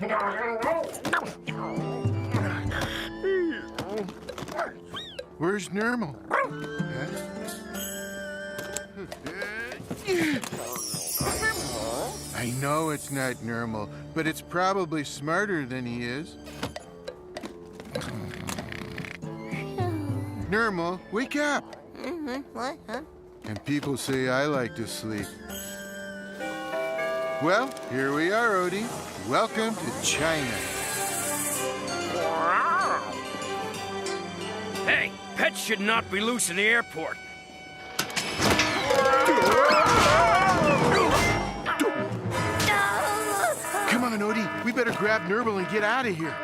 S1: Where's Nermal? I know it's not Nermal, but it's probably smarter than he is. Nermal, wake up!
S11: What, huh?
S1: And people say I like to sleep. Well, here we are, Odie. Welcome to China.
S7: Hey, pets should not be loose in the airport.
S1: Come on, Odie. We better grab Nermal and get out of here.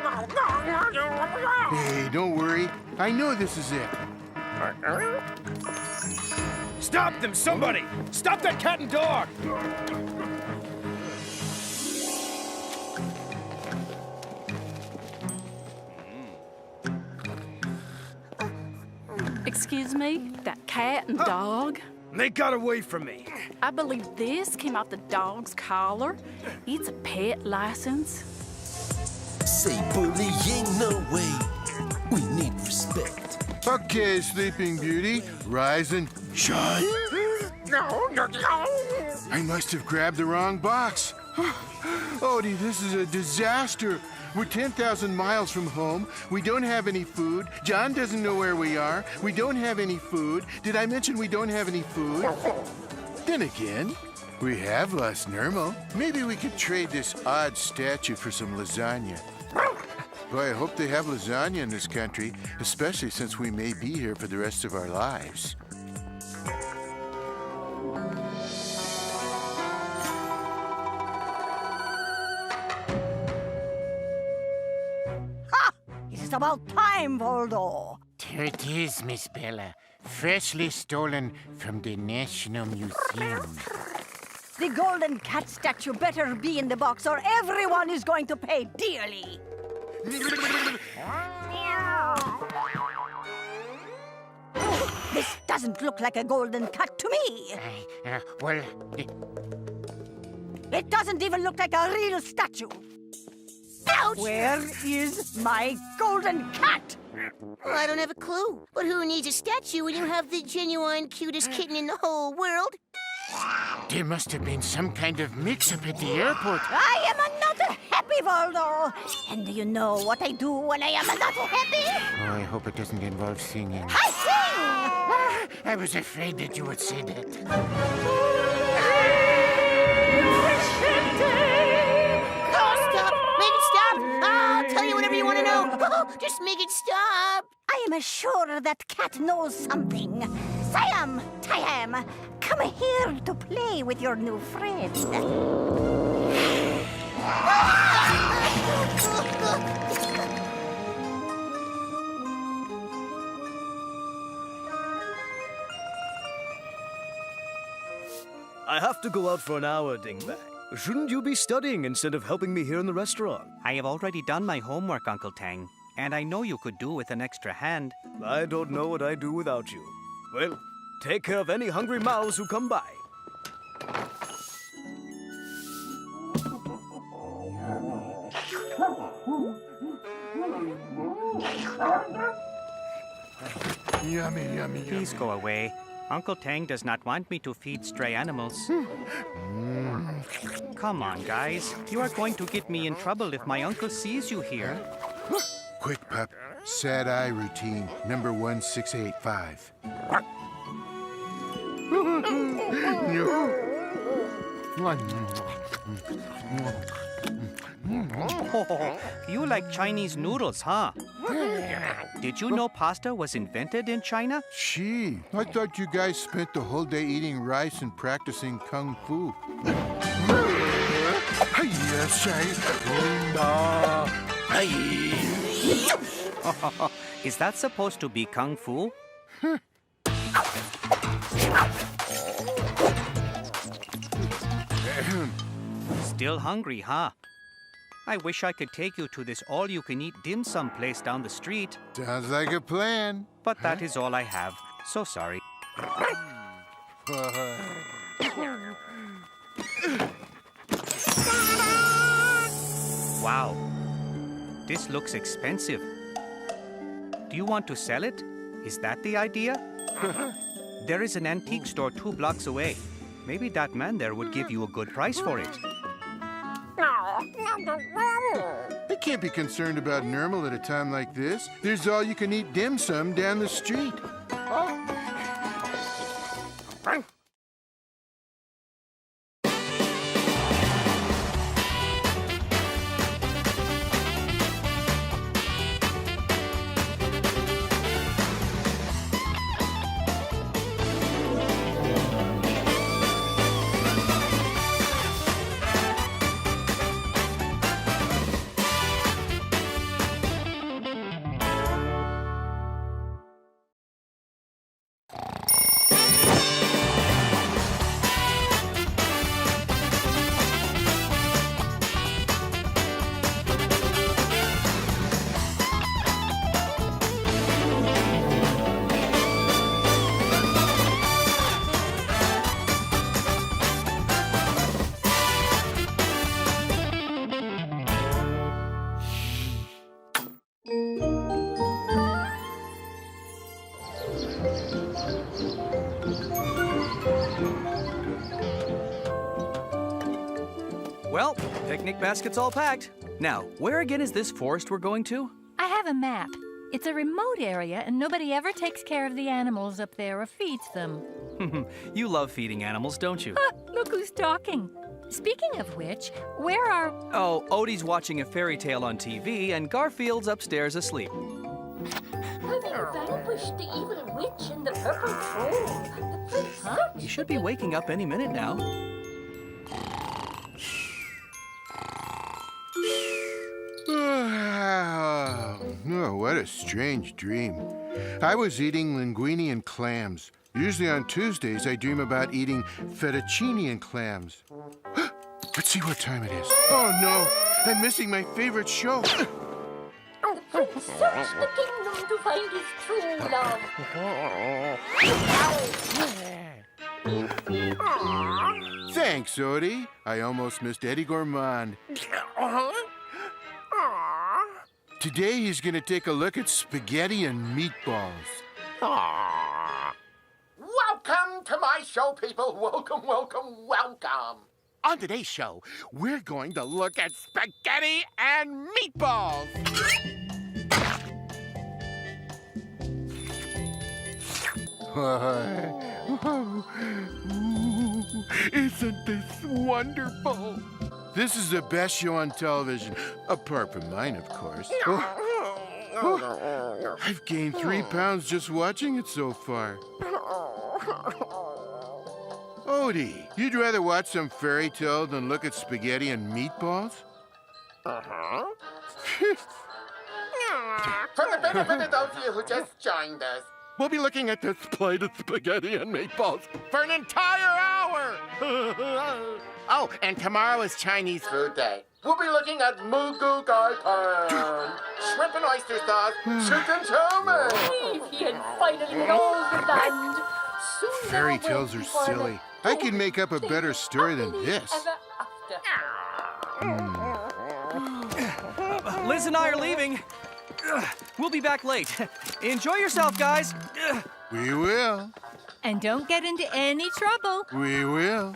S1: Hey, don't worry. I know this is it.
S7: Stop them, somebody! Stop that cat and dog!
S19: Excuse me? That cat and dog?
S7: They got away from me.
S19: I believe this came off the dog's collar. It's a pet license.
S12: Say bullying, no way. We need respect.
S1: Okay, Sleeping Beauty, rise and shine.
S22: No.
S1: I must have grabbed the wrong box. Odie, this is a disaster. We're 10,000 miles from home. We don't have any food. John doesn't know where we are. We don't have any food. Did I mention we don't have any food? Then again, we have lost Nermal. Maybe we could trade this odd statue for some lasagna. Boy, I hope they have lasagna in this country, especially since we may be here for the rest of our lives.
S13: It's about time, Voldo.
S18: Here it is, Miss Bella. Freshly stolen from the National Museum.
S13: The golden cat statue better be in the box or everyone is going to pay dearly. This doesn't look like a golden cat to me. It doesn't even look like a real statue.
S11: Ouch!
S13: Where is my golden cat?
S11: Well, I don't have a clue. But who needs a statue when you have the genuine cutest kitten in the whole world?
S18: There must have been some kind of mix-up at the airport.
S13: I am not happy, Voldo. And do you know what I do when I am not happy?
S18: Oh, I hope it doesn't involve singing.
S13: I sing!
S18: I was afraid that you would say that.
S11: I'll tell you whatever you want to know. Just make it stop.
S13: I am sure that cat knows something. Siam, Tiam, come here to play with your new friend.
S5: I have to go out for an hour, Dingbat. Shouldn't you be studying instead of helping me here in the restaurant?
S2: I have already done my homework, Uncle Tang, and I know you could do with an extra hand.
S5: I don't know what I'd do without you. Well, take care of any hungry mouths who come by.
S1: Yummy, yummy, yummy.
S2: Please go away. Uncle Tang does not want me to feed stray animals. Come on, guys. You are going to get me in trouble if my uncle sees you here.
S1: Quick, pup. Sad eye routine, number 1685.
S2: Oh, you like Chinese noodles, huh? Did you know pasta was invented in China?
S1: Gee, I thought you guys spent the whole day eating rice and practicing kung fu.
S2: Is that supposed to be kung fu? Still hungry, huh? I wish I could take you to this all-you-can-eat dim sum place down the street.
S1: Sounds like a plan.
S2: But that is all I have. So sorry. Wow. This looks expensive. Do you want to sell it? Is that the idea? There is an antique store 2 blocks away. Maybe that man there would give you a good price for it.
S1: I can't be concerned about Nermal at a time like this. There's all-you-can-eat dim sum down the street.
S2: Well, picnic basket's all packed. Now, where again is this forest we're going to?
S9: I have a map. It's a remote area, and nobody ever takes care of the animals up there or feeds them.
S2: You love feeding animals, don't you?
S9: Look who's talking. Speaking of which, where are...
S2: Oh, Odie's watching a fairy tale on TV, and Garfield's upstairs asleep.
S23: Having vanquished the evil witch and the purple troll, the prince...
S2: You should be waking up any minute now.
S1: Oh, what a strange dream. I was eating linguine and clams. Usually on Tuesdays, I dream about eating fettuccine and clams. Let's see what time it is. Oh, no. I'm missing my favorite show.
S23: The prince searched the kingdom to find his true love.
S1: Thanks, Odie. I almost missed Eddie Gourmand. Today, he's going to take a look at spaghetti and meatballs.
S22: Welcome to my show, people. Welcome, welcome, welcome. On today's show, we're going to look at spaghetti and meatballs.
S1: Isn't this wonderful? This is the best show on television, apart from mine, of course. I've gained 3 pounds just watching it so far. Odie, you'd rather watch some fairy tale than look at spaghetti and meatballs?
S22: For the benefit of those of you who just joined us, we'll be looking at this plate of spaghetti and meatballs for an entire hour. Oh, and tomorrow is Chinese food day. We'll be looking at mugu gai pan, shrimp and oyster sauce, chicken chow mein.
S23: He had finally knows the land. Soon
S1: Fairy tales are silly. I could make up a better story than this.
S2: Liz and I are leaving. We'll be back late. Enjoy yourself, guys.
S1: We will.
S9: And don't get into any trouble.
S1: We will.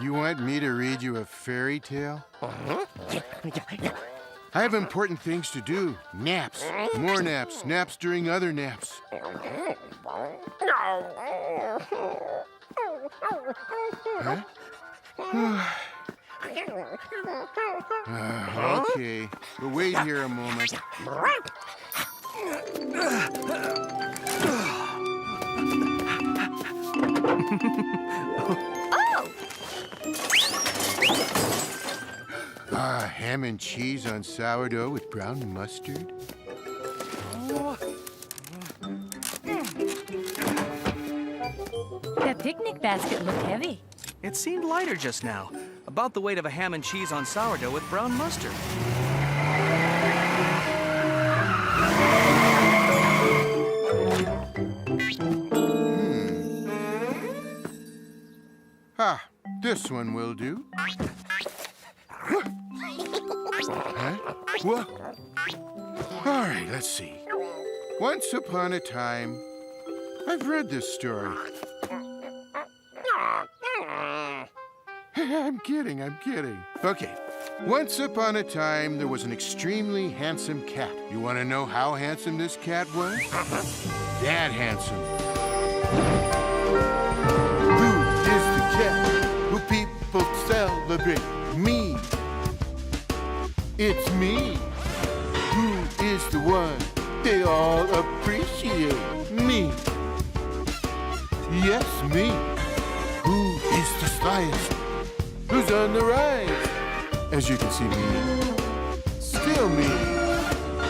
S1: You want me to read you a fairy tale? I have important things to do. Naps. More naps. Naps during other naps. Huh? Okay, but wait here a moment. Ham and cheese on sourdough with brown mustard.
S9: That picnic basket looked heavy.
S2: It seemed lighter just now, about the weight of a ham and cheese on sourdough with brown mustard.
S1: This one will do. Huh? What? All right, let's see. Once upon a time, I've read this story. I'm kidding. Okay. Once upon a time, there was an extremely handsome cat. You want to know how handsome this cat was? That handsome. Who is the cat who people celebrate? Me. It's me. Who is the one they all appreciate? Me. Yes, me. Who is the slyest? Who's on the rise? As you can see, me. Still me.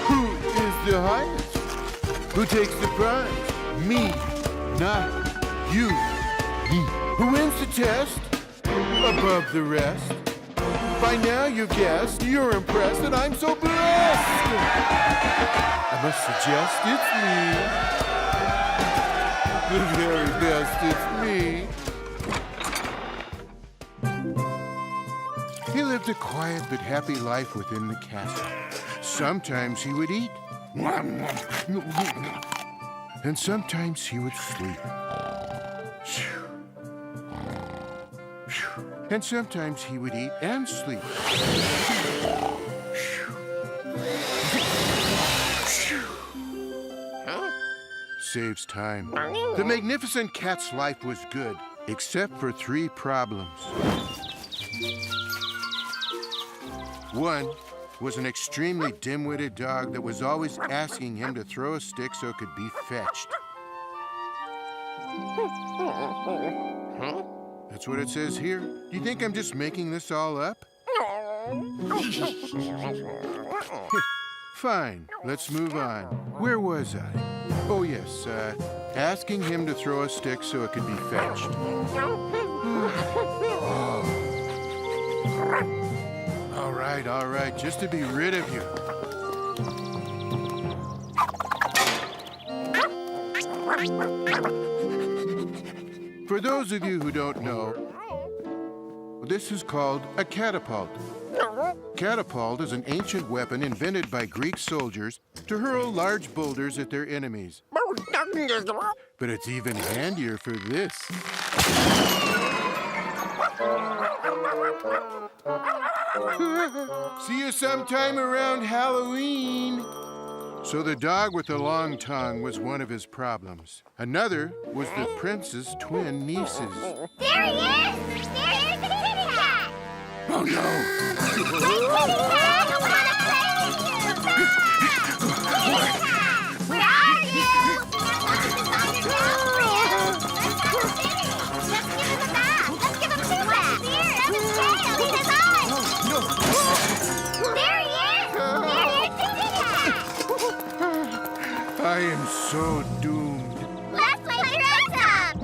S1: Who is the highest? Who takes the prize? Me, not you. Me. Who wins the test? Above the rest. By now you've guessed, you're impressed, and I'm so blessed. I must suggest it's me. The very best, it's me. He lived a quiet but happy life within the castle. Sometimes he would eat. And sometimes he would sleep. And sometimes he would eat and sleep. Saves time. The magnificent cat's life was good, except for 3 problems. One was an extremely dim-witted dog that was always asking him to throw a stick so it could be fetched. That's what it says here. Do you think I'm just making this all up? Fine, let's move on. Where was I? Oh, yes, asking him to throw a stick so it could be fetched. All right, just to be rid of you. For those of you who don't know, this is called a catapult. Catapult is an ancient weapon invented by Greek soldiers to hurl large boulders at their enemies. But it's even handier for this. See you sometime around Halloween. So the dog with the long tongue was one of his problems. Another was the prince's twin nieces.
S23: There he is! There's the kitty cat!
S1: Oh, no!
S23: Where are you? Let's give him two bats! Here, and his tail! And his eyes! There he is! There's the kitty cat!
S1: I am so doomed.
S23: Let's play dress up!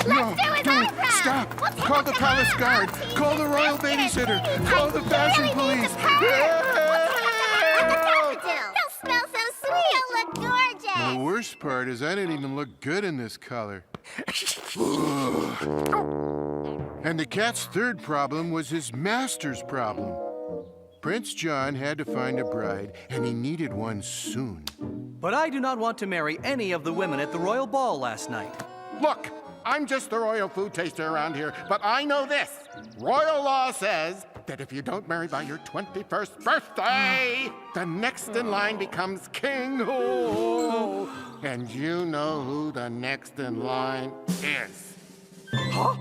S23: Let's do his eyebrows!
S1: Stop! Call the palace guard! Call the royal babysitter! Call the fashion police!
S23: Don't smell so sweet! You'll look gorgeous!
S1: And the worst part is I didn't even look good in this color. And the cat's third problem was his master's problem. Prince John had to find a bride, and he needed one soon.
S2: But I do not want to marry any of the women at the royal ball last night.
S3: Look, I'm just the royal food taster around here, but I know this. Royal law says that if you don't marry by your 21st birthday, the next in line becomes king. Oh, and you know who the next in line is.
S1: Huh?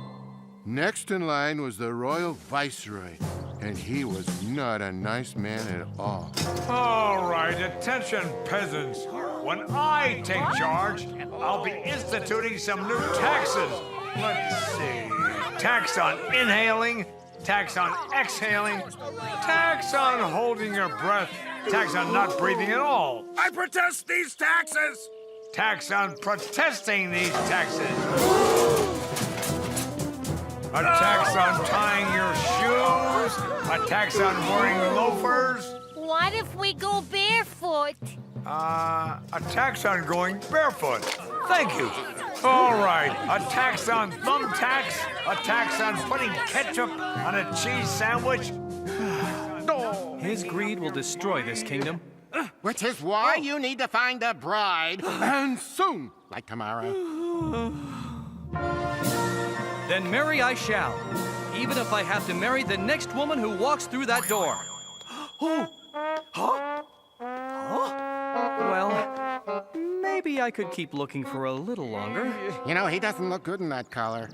S1: Next in line was the royal viceroy, and he was not a nice man at all.
S8: All right, attention, peasants. When I take charge, I'll be instituting some new taxes. Let's see. Tax on inhaling, tax on exhaling, tax on holding your breath, tax on not breathing at all.
S22: I protest these taxes!
S8: Tax on protesting these taxes. A tax on tying your shoes, a tax on wearing loafers.
S11: What if we go barefoot?
S8: A tax on going barefoot. Thank you. All right, a tax on thumbtacks, a tax on putting ketchup on a cheese sandwich.
S2: His greed will destroy this kingdom.
S3: Which is why you need to find a bride, and soon, like tomorrow.
S2: Then marry I shall, even if I have to marry the next woman who walks through that door. Well, maybe I could keep looking for a little longer.
S3: You know, he doesn't look good in that collar.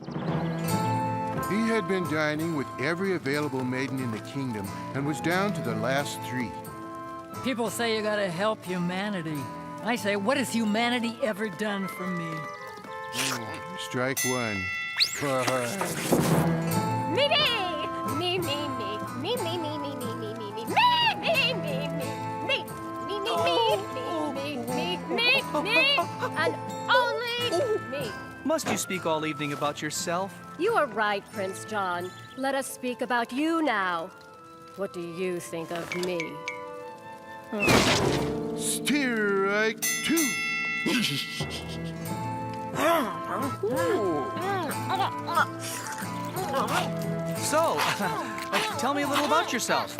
S1: He had been dining with every available maiden in the kingdom and was down to the last 3.
S10: People say you gotta help humanity. I say, what has humanity ever done for me?
S1: Strike 1.
S11: Me, me, me, me, me, me, me, me, me, me, me, me, me, me, me, me, and only me.
S2: Must you speak all evening about yourself?
S15: You are right, Prince John. Let us speak about you now. What do you think of me?
S1: Strike 2.
S2: So, tell me a little about yourself.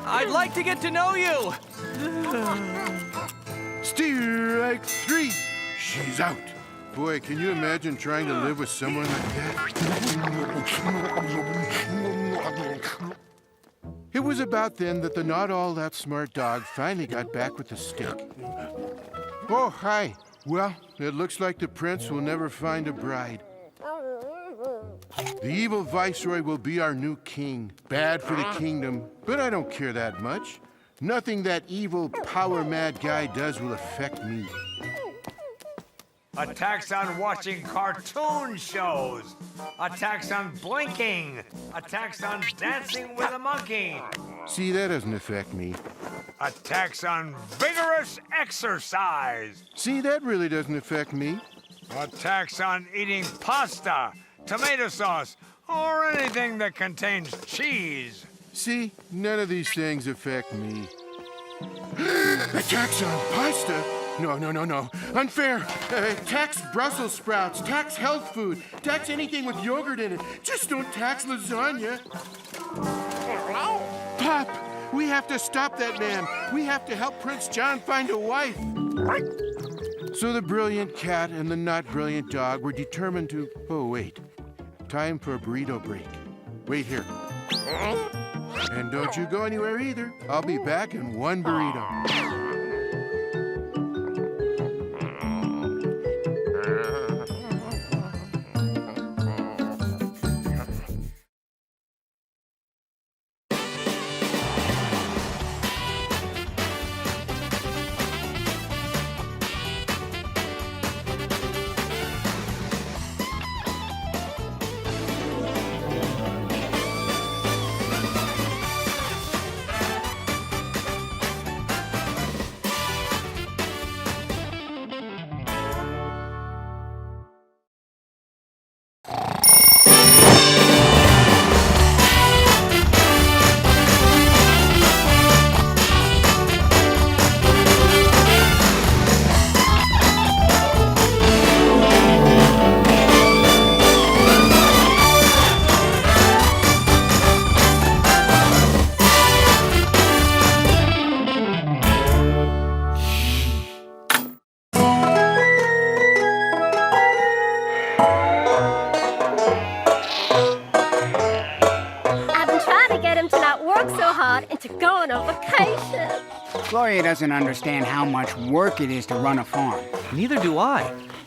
S2: I'd like to get to know you.
S1: Strike 3. She's out. Boy, can you imagine trying to live with someone like that? It was about then that the not all that smart dog finally got back with the stick. Oh, hi. Well, it looks like the prince will never find a bride. The evil viceroy will be our new king. Bad for the kingdom, but I don't care that much. Nothing that evil, power-mad guy does will affect me.
S8: A tax on watching cartoon shows. A tax on blinking. A tax on dancing with a monkey.
S1: See, that doesn't affect me.
S8: A tax on vigorous exercise.
S1: See, that really doesn't affect me.
S8: A tax on eating pasta, tomato sauce, or anything that contains cheese.
S1: See, none of these things affect me. A tax on pasta? No. Unfair. Tax Brussels sprouts, tax health food, tax anything with yogurt in it. Just don't tax lasagna. Pop, we have to stop that man. We have to help Prince John find a wife. So the brilliant cat and the not brilliant dog were determined to... Oh, wait. Time for a burrito break. Wait here. And don't you go anywhere either. I'll be back in 1 burrito.
S17: Gloria doesn't understand how much work it is to run a farm.
S2: Neither do I.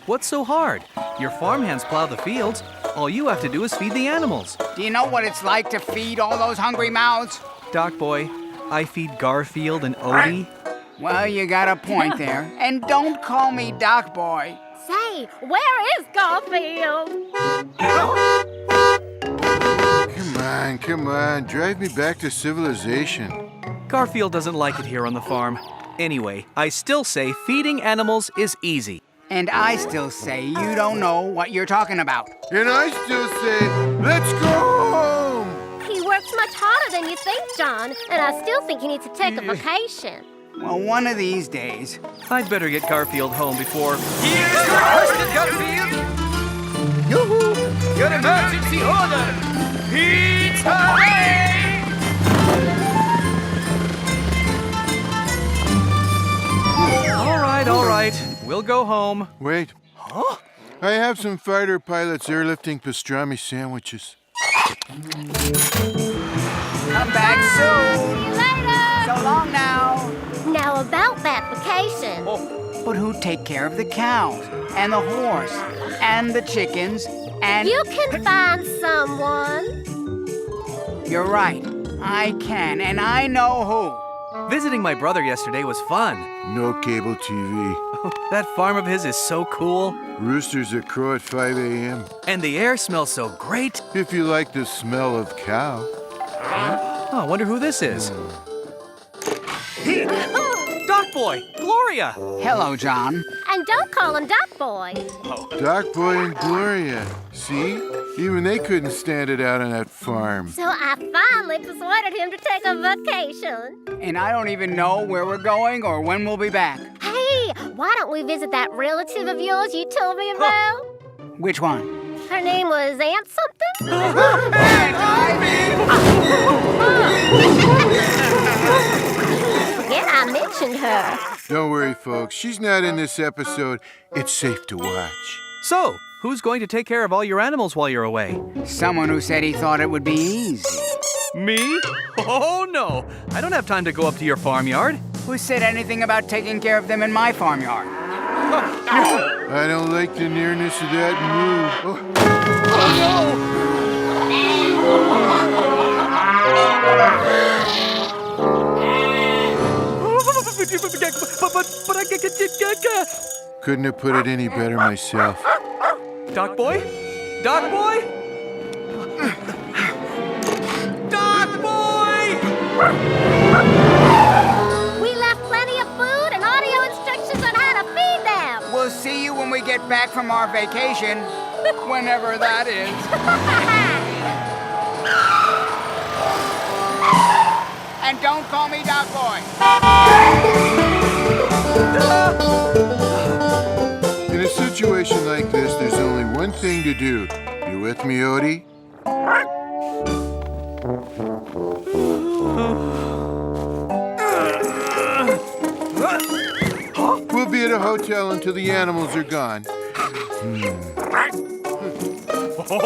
S2: What's so hard? Your farmhands plow the fields. All you have to do is feed the animals.
S17: Do you know what it's like to feed all those hungry mouths?
S2: Doc boy, I feed Garfield and Odie.
S17: Well, you got a point there. And don't call me Doc boy.
S11: Say,
S15: Hey, where is Garfield?
S1: Come on, drive me back to civilization.
S2: Garfield doesn't like it here on the farm. Anyway, I still say feeding animals is easy.
S17: And I still say you don't know what you're talking about.
S1: And I still say, let's go home!
S15: He works much harder than you think, John, and I still think he needs to take a vacation.
S17: Well, one of these days.
S2: I'd better get Garfield home before...
S4: Here's your host, Garfield! Yoo-hoo! Your emergency order! Pizza!
S2: All right. We'll go home.
S1: Wait.
S2: Huh?
S1: I have some fighter pilots airlifting pastrami sandwiches.
S17: Come back soon.
S15: See you later.
S17: So long now.
S15: Now about that vacation.
S17: But who'd take care of the cows and the horse and the chickens and...
S15: You can find someone.
S17: You're right. I can, and I know who.
S2: Visiting my brother yesterday was fun.
S1: No cable TV.
S2: That farm of his is so cool.
S1: Roosters that crow at 5 a.m.
S2: And the air smells so great.
S1: If you like the smell of cow.
S2: Oh, I wonder who this is. Doc Boy! Gloria!
S17: Hello, John.
S15: And don't call him Doc Boy.
S1: Doc Boy and Gloria. See? Even they couldn't stand it out on that farm.
S15: So I finally persuaded him to take a vacation.
S17: And I don't even know where we're going or when we'll be back.
S15: Hey, why don't we visit that relative of yours you told me about?
S17: Which one?
S15: Her name was Aunt something? Forget I mentioned her.
S1: Don't worry, folks. She's not in this episode. It's safe to watch.
S2: So, who's going to take care of all your animals while you're away?
S17: Someone who said he thought it would be easy.
S2: Me? Oh, no. I don't have time to go up to your farmyard.
S17: Who said anything about taking care of them in my farmyard?
S1: I don't like the nearness of that move.
S2: Oh no! But I
S1: couldn't have put it any better myself.
S2: Doc Boy? Doc Boy? Doc Boy!
S15: We left plenty of food and audio instructions on how to feed them.
S17: We'll see you when we get back from our vacation, whenever that is. And don't call me Doc Boy.
S1: In a situation like this, there's only one thing to do. You with me, Odie? We'll be at a hotel until the animals are gone.
S2: Oh,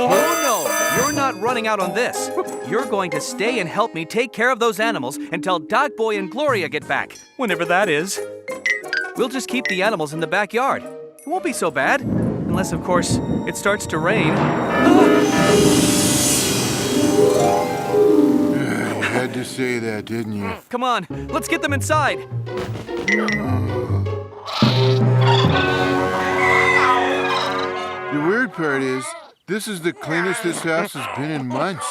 S2: no! You're not running out on this. You're going to stay and help me take care of those animals until Doc Boy and Gloria get back, whenever that is. We'll just keep the animals in the backyard. It won't be so bad, unless, of course, it starts to rain.
S1: You had to say that, didn't you?
S2: Come on, let's get them inside.
S1: The weird part is, this is the cleanest this house has been in months.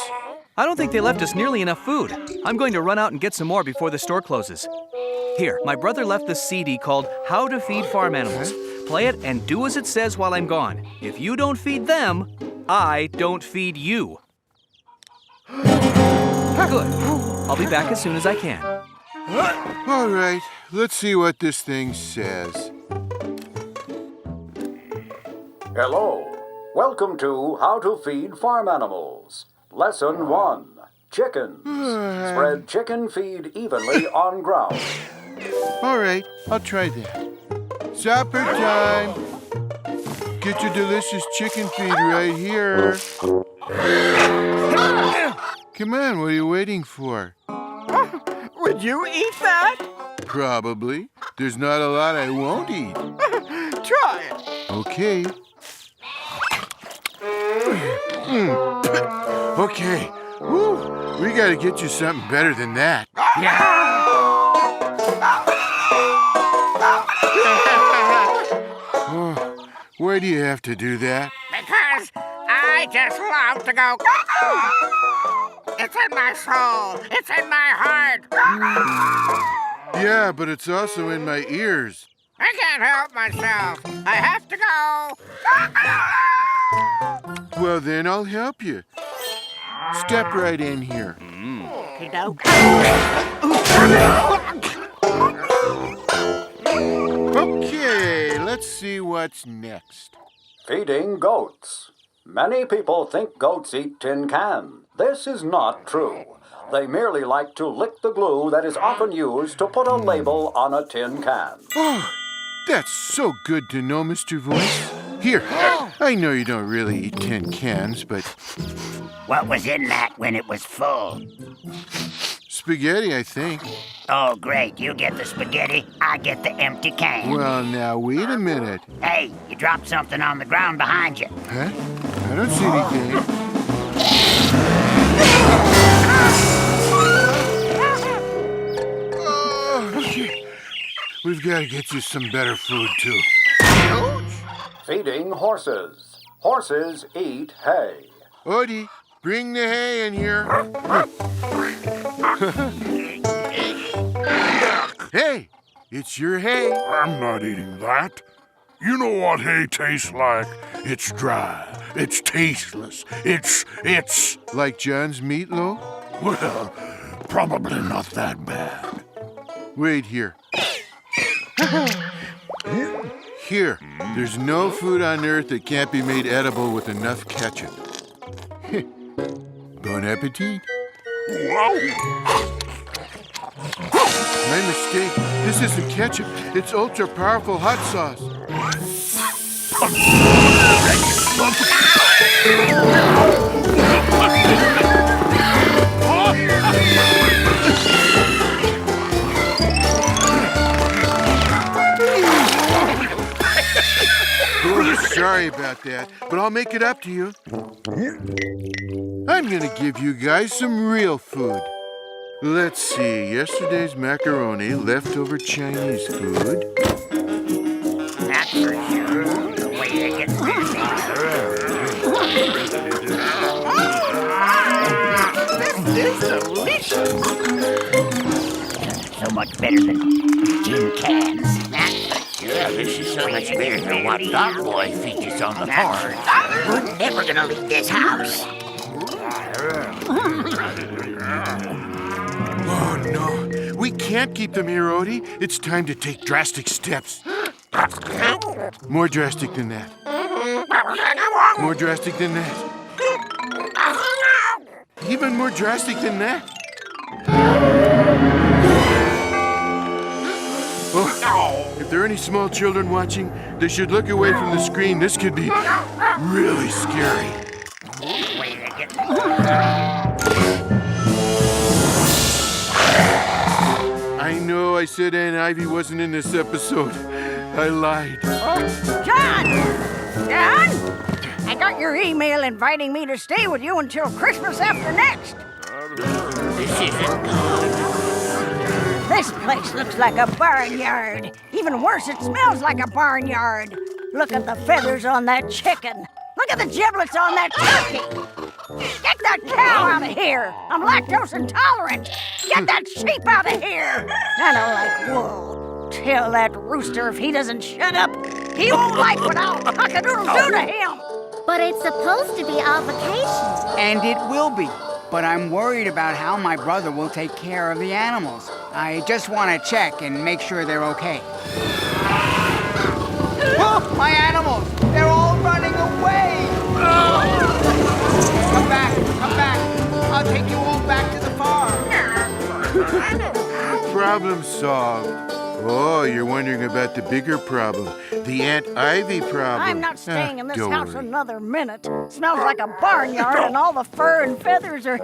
S2: I don't think they left us nearly enough food. I'm going to run out and get some more before the store closes. Here, my brother left this CD called How to Feed Farm Animals. Play it and do as it says while I'm gone. If you don't feed them, I don't feed you. Good. I'll be back as soon as I can.
S1: All right, let's see what this thing says.
S6: Hello. Welcome to How to Feed Farm Animals. Lesson 1. Chickens. Spread chicken feed evenly on ground.
S1: All right, I'll try that. Supper time. Get your delicious chicken feed right here. Come on, what are you waiting for?
S4: Would you eat that?
S1: Probably. There's not a lot I won't eat.
S4: Try it.
S1: Okay. Okay. Woo. We gotta get you something better than that. Oh, Why do you have to do that?
S22: Because I just love to go. It's in my soul. It's in my heart.
S1: Yeah, but it's also in my ears.
S22: I can't help myself. I have to go.
S1: Well, then I'll help you. Step right in here. Okay, let's see what's next.
S6: Feeding goats. Many people think goats eat tin can. This is not true. They merely like to lick the glue that is often used to put a label on a tin can.
S1: Oh, that's so good to know, Mr. Voice. Here, I know you don't really eat tin cans, but...
S14: What was in that when it was full?
S1: Spaghetti, I think.
S14: Oh, great. You get the spaghetti, I get the empty can.
S1: Well, now, wait a minute.
S14: Hey, you dropped something on the ground behind you.
S1: Huh? I don't see anything. Oh, shit. We've got to get you some better food, too.
S6: Feeding horses. Horses eat hay.
S1: Odie, bring the hay in here. Hey, it's your hay.
S16: I'm not eating that. You know what hay tastes like? It's dry. It's tasteless. It's...
S1: Like John's meatloaf?
S16: Well, probably not that bad.
S1: Wait here. Here, there's no food on earth that can't be made edible with enough ketchup. Bon appetit. My mistake. This isn't ketchup. It's ultra-powerful hot sauce. Oh, sorry about that, but I'll make it up to you. I'm gonna give you guys some real food. Let's see, yesterday's macaroni, leftover Chinese food.
S14: That's for sure. The way they get
S22: This is delicious.
S14: So much better than tin cans. That's for sure.
S18: Yeah, this is so much better than what Dog Boy features on the farm.
S14: We're never gonna leave this house.
S1: Oh, no. We can't keep them here, Odie. It's time to take drastic steps. More drastic than that. More drastic than that. Even more drastic than that. Oh, if there are any small children watching, they should look away from the screen. This could be really scary. I know I said Aunt Ivy wasn't in this episode. I lied.
S20: John! John! I got your email inviting me to stay with you until Christmas after next.
S18: This isn't good.
S20: This place looks like a barnyard. Even worse, it smells like a barnyard. Look at the feathers on that chicken. Look at the giblets on that turkey. Get that cow out of here. I'm lactose intolerant. Get that sheep out of here. I don't like wool. Tell that rooster if he doesn't shut up, he won't like what I'll cock-a-doodle do to him.
S21: But it's supposed to be our vacation.
S17: And it will be. But I'm worried about how my brother will take care of the animals. I just want to check and make sure they're okay. Oh, my animals! They're all running away! Come back, come back. I'll take you all back to the farm.
S1: Problem solved. Oh, you're wondering about the bigger problem, the Aunt Ivy problem.
S20: I'm not staying in this
S1: don't
S20: house
S1: worry.
S20: another minute. Smells like a barnyard and all the fur and feathers are...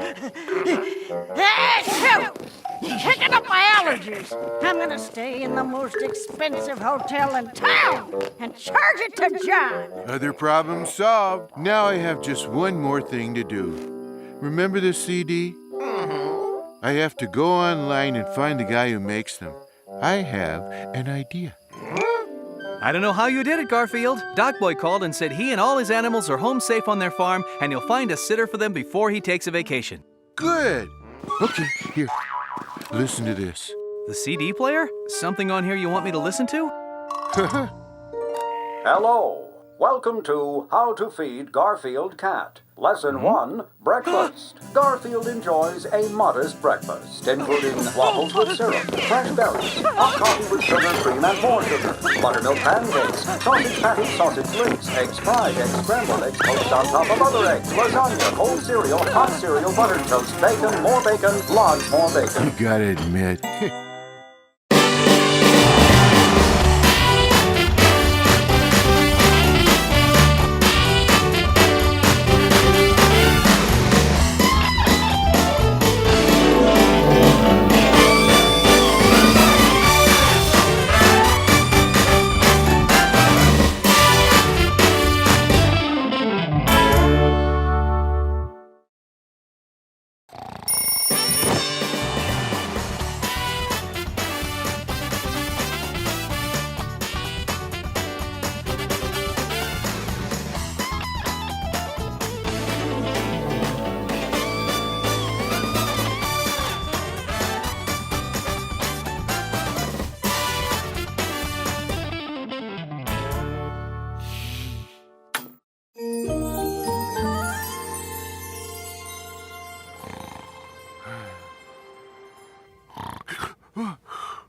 S20: Kicking up my allergies. I'm gonna stay in the most expensive hotel in town and charge it to John.
S1: Other problem solved. Now I have just one more thing to do. Remember the CD? I have to go online and find the guy who makes them. I have an idea.
S2: I don't know how you did it, Garfield. Doc Boy called and said he and all his animals are home safe on their farm, and he'll find a sitter for them before he takes a vacation.
S1: Good. Okay, here. Listen to this.
S2: The CD player? Something on here you want me to listen to?
S6: Hello. Welcome to How to Feed Garfield Cat. Lesson 1, Breakfast. Garfield enjoys a modest breakfast, including waffles with syrup, fresh berries, hot coffee with sugar, cream, and more sugar, buttermilk pancakes, sausage patties, sausage links, eggs fried, eggs scrambled, eggs poached on top of other eggs, lasagna, cold cereal, hot cereal, buttered toast, bacon, lots more bacon.
S1: You gotta admit.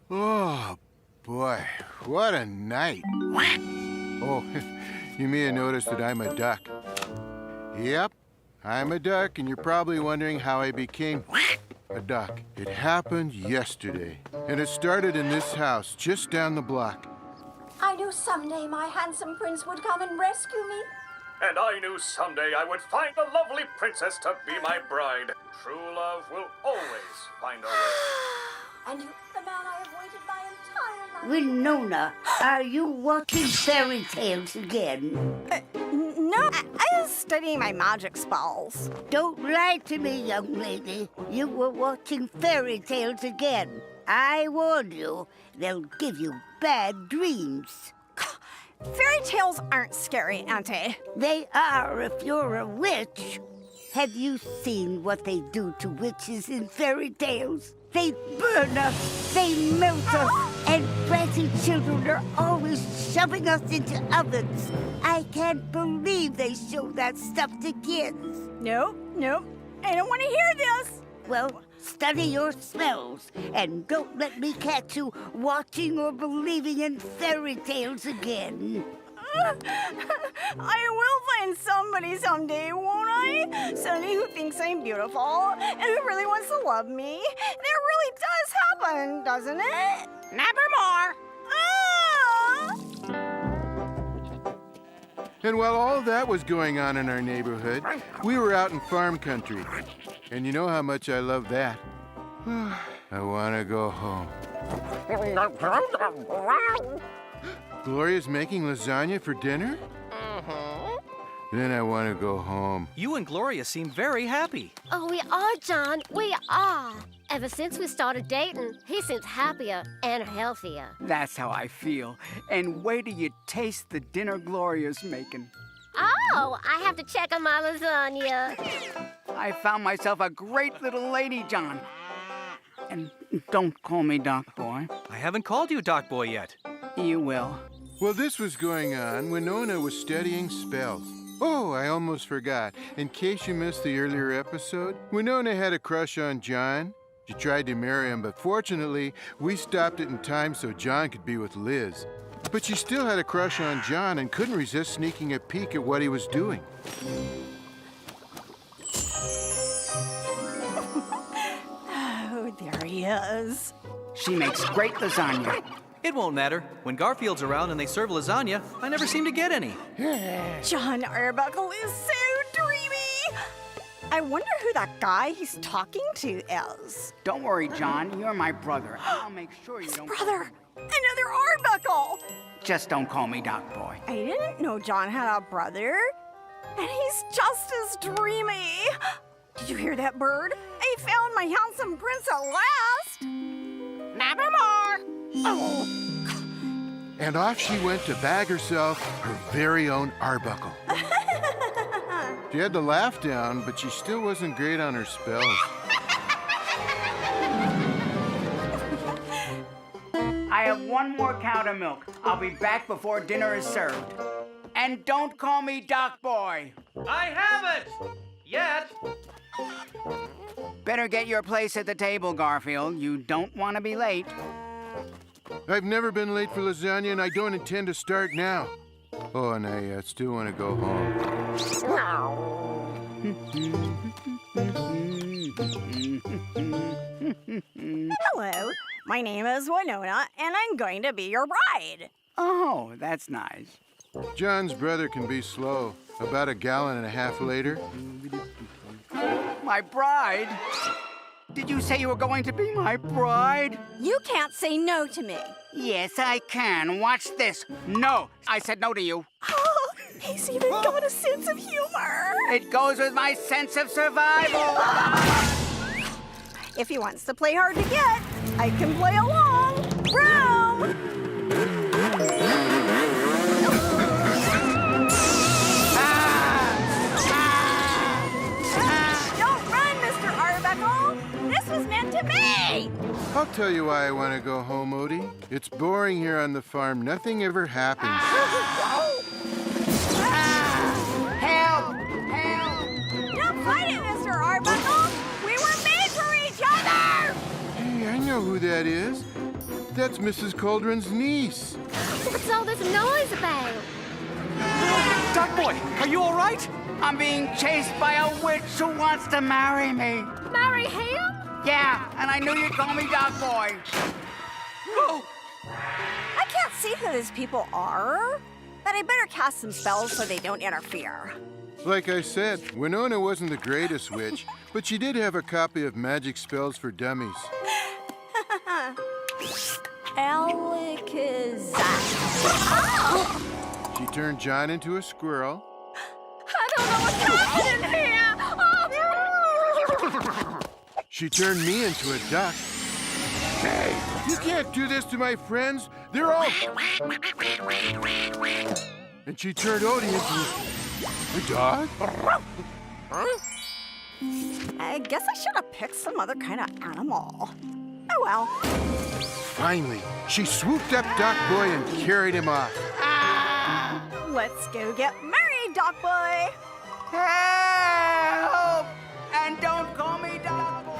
S1: Oh, boy, what a night. Oh, you may have noticed that I'm a duck. Yep, I'm a duck, and you're probably wondering how I became a duck. It happened yesterday, and it started in this house just down the block.
S21: I knew someday my handsome prince would come and rescue me.
S7: And I knew someday I would find a lovely princess to be my bride. True love will always find a way.
S21: And you, the man I have waited my entire life.
S14: Winona, are you watching fairy tales again?
S20: No, I was studying my magic spells.
S14: Don't lie to me, young lady. You were watching fairy tales again. I warned you, they'll give you bad dreams.
S20: Fairy tales aren't scary, Auntie.
S14: They are if you're a witch. Have you seen what they do to witches in fairy tales? They burn us, they melt us, and bratty children are always shoving us into ovens. I can't believe they show that stuff to kids.
S20: Nope, I don't want to hear this.
S14: Well, study your smells, and don't let me catch you watching or believing in fairy tales again.
S20: I will find somebody someday, won't I? Somebody who thinks I'm beautiful and who really wants to love me. That really does happen, doesn't it?
S22: Never more.
S1: And while all that was going on in our neighborhood, we were out in farm country. And you know how much I love that. I want to go home. Gloria's making lasagna for dinner? Then I want to go home.
S2: You and Gloria seem very happy.
S15: Oh, we are, John. We are. Ever since we started dating, he seems happier and healthier.
S17: That's how I feel. And wait till you taste the dinner Gloria's making.
S15: Oh, I have to check on my lasagna.
S17: I found myself a great little lady, John. And don't call me Doc Boy.
S2: I haven't called you Doc Boy yet.
S17: You will.
S1: While this was going on, Winona was studying spells. Oh, I almost forgot. In case you missed the earlier episode, Winona had a crush on John. She tried to marry him, but fortunately, we stopped it in time so John could be with Liz. But she still had a crush on John and couldn't resist sneaking a peek at what he was doing.
S20: Oh, there he is.
S17: She makes great lasagna.
S2: It won't matter. When Garfield's around and they serve lasagna, I never seem to get any.
S20: John Arbuckle is so dreamy. I wonder who that guy he's talking to is.
S17: Don't worry, John. You're my brother. I'll make sure you don't...
S20: Brother! Another Arbuckle!
S17: Just don't call me Doc Boy.
S20: I didn't know John had a brother. And he's just as dreamy. Did you hear that bird? I found my handsome prince at last.
S22: Never more.
S20: Oh,
S1: and off she went to bag herself her very own Arbuckle. She had the laugh down, but she still wasn't great on her spells.
S17: I have one more cow of milk. I'll be back before dinner is served. And don't call me Doc Boy.
S4: I haven't! Yet!
S17: Better get your place at the table, Garfield. You don't want to be late.
S1: I've never been late for lasagna, and I don't intend to start now. Oh, and I still want to go home.
S20: Hello, my name is Winona, and I'm going to be your bride.
S17: Oh, that's nice.
S1: John's brother can be slow. About 1.5 gallons later.
S17: My bride? Did you say you were going to be my bride?
S20: You can't say no to me.
S17: Yes, I can. Watch this. No, I said no to you.
S20: Oh, he's even got a sense of humor.
S17: It goes with my sense of survival.
S20: If he wants to play hard to get, I can play along. Room! Don't run, Mr. Arbuckle. This was meant to be.
S1: I'll tell you why I want to go home, Odie. It's boring here on the farm. Nothing ever happens.
S17: Help! Help!
S20: Don't fight it, Mr. Arbuckle. We were made for each other.
S1: Hey, I know who that is. That's Mrs. Cauldron's niece.
S15: What's all this noise about?
S4: Duck Boy, are you all right?
S17: I'm being chased by a witch who wants to marry me.
S15: Marry him?
S17: Yeah, and I knew you'd call me Doc Boy.
S20: I can't see who these people are, but I better cast some spells so they don't interfere.
S1: Like I said, Winona wasn't the greatest witch, but she did have a copy of Magic Spells for Dummies.
S20: Alakazam.
S1: She turned John into a squirrel.
S20: I don't know what's happening here. Oh.
S1: She turned me into a duck. Hey, you can't do this to my friends. They're all... And she turned Odie into a dog?
S20: I guess I should have picked some other kind of animal. Oh well.
S1: Finally, she swooped up Doc Boy and carried him off.
S20: Let's go get married, Doc Boy.
S17: Help! And don't call me Doc Boy.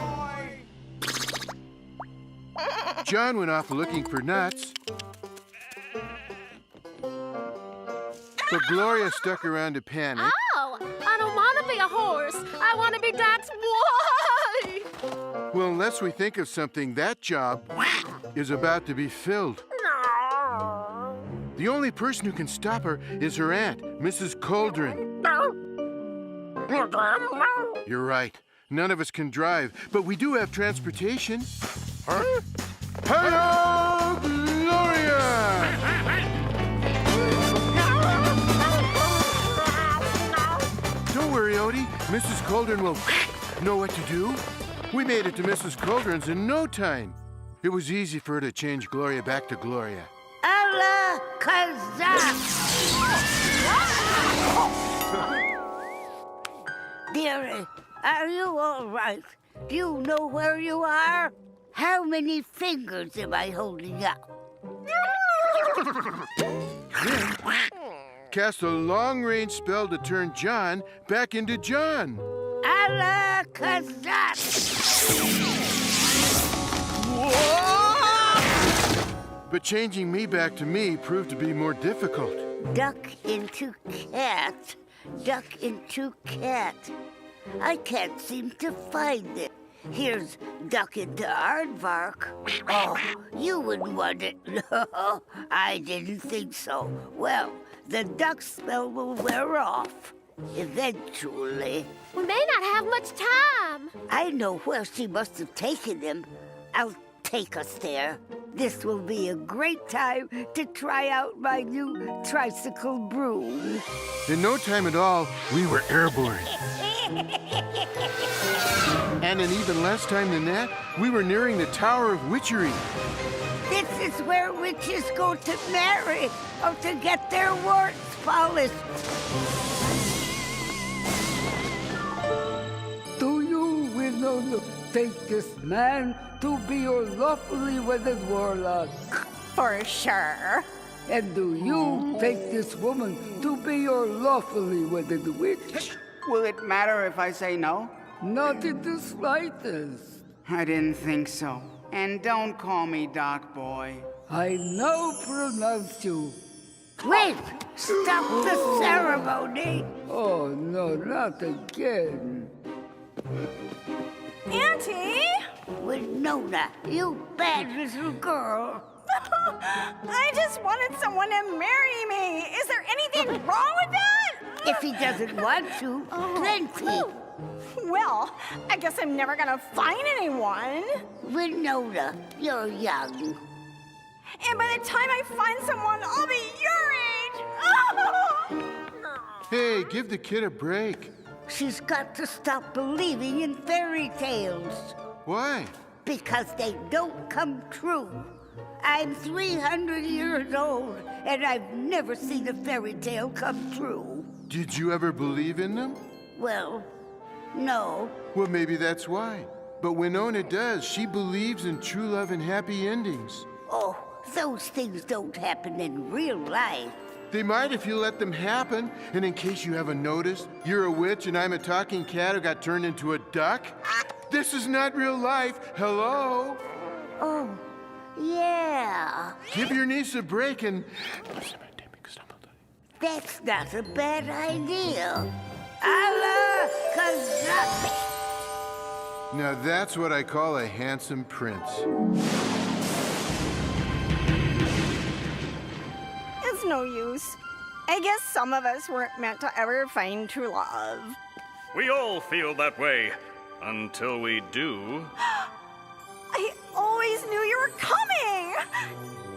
S1: John went off looking for nuts. But Gloria stuck around to panic.
S15: Oh, I don't want to be a horse. I want to be Doc's wife.
S1: Well, unless we think of something, that job is about to be filled. The only person who can stop her is her aunt, Mrs. Cauldron. You're right. None of us can drive, but we do have transportation. Huh? Hello, Gloria! Don't worry, Odie. Mrs. Cauldron will know what to do. We made it to Mrs. Cauldron's in no time. It was easy for her to change Gloria back to Gloria.
S14: Dearie, are you all right? Do you know where you are? How many fingers am I holding up?
S1: Cast a long-range spell to turn John back into John.
S14: Alakazam!
S1: But changing me back to me proved to be more difficult.
S14: Duck into cat. Duck into cat. I can't seem to find it. Here's duck into aardvark. Oh, you wouldn't want it. No, I didn't think so. Well, the duck spell will wear off. Eventually.
S15: We may not have much time.
S14: I know where she must have taken him. I'll take us there. This will be a great time to try out my new tricycle broom.
S1: In no time at all, we were airborne. And in even less time than that, we were nearing the Tower of Witchery.
S20: This is where witches go to marry or to get their warts polished.
S12: Do you, Winona, take this man to be your lawfully wedded warlock?
S20: For sure.
S12: And do you take this woman to be your lawfully wedded witch?
S17: Will it matter if I say no?
S12: Not in the slightest.
S17: I didn't think so. And don't call me Doc Boy.
S12: I now pronounce you.
S20: Wait! Stop the ceremony!
S12: Oh, no, not again.
S20: Auntie! Winona, you bad little girl. I just wanted someone to marry me. Is there anything wrong with that? If he doesn't want to, plenty. Well, I guess I'm never gonna find anyone. Winona, you're young. And by the time I find someone, I'll be your age.
S1: Hey, give the kid a break.
S20: She's got to stop believing in fairy tales.
S1: Why?
S20: Because they don't come true. I'm 300 years old, and I've never seen a fairy tale come true.
S1: Did you ever believe in them?
S20: Well, no.
S1: Well, maybe that's why. But Winona does. She believes in true love and happy endings.
S20: Oh, those things don't happen in real life.
S1: They might if you let them happen. And in case you haven't noticed, you're a witch and I'm a talking cat who got turned into a duck. This is not real life. Hello?
S20: Oh, yeah.
S1: Give your niece a break and...
S20: That's not a bad idea. Allah Kazak.
S1: Now that's what I call a handsome prince.
S20: It's no use. I guess some of us weren't meant to ever find true love.
S7: We all feel that way. Until we do.
S20: I always knew you were coming!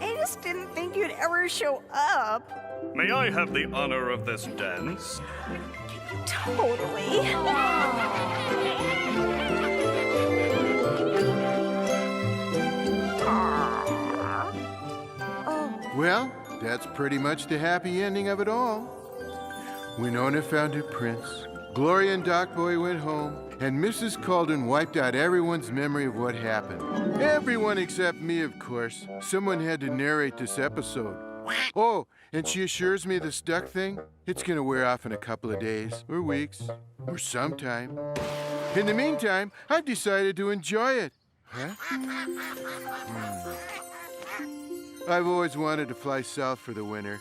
S20: I just didn't think you'd ever show up.
S7: May I have the honor of this dance?
S20: Totally.
S1: Well, that's pretty much the happy ending of it all. Winona found her prince, Gloria and Doc Boy went home, and Mrs. Calden wiped out everyone's memory of what happened. Everyone except me, of course. Someone had to narrate this episode. Oh, and she assures me this duck thing, it's gonna wear off in a couple of days, or weeks, or sometime. In the meantime, I've decided to enjoy it. Huh? I've always wanted to fly south for the winter.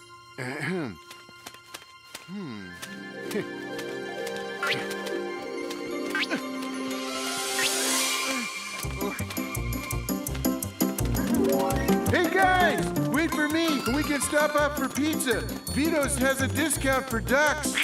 S1: Hey guys, wait for me. We can stop up for pizza. Vito's has a discount for ducks.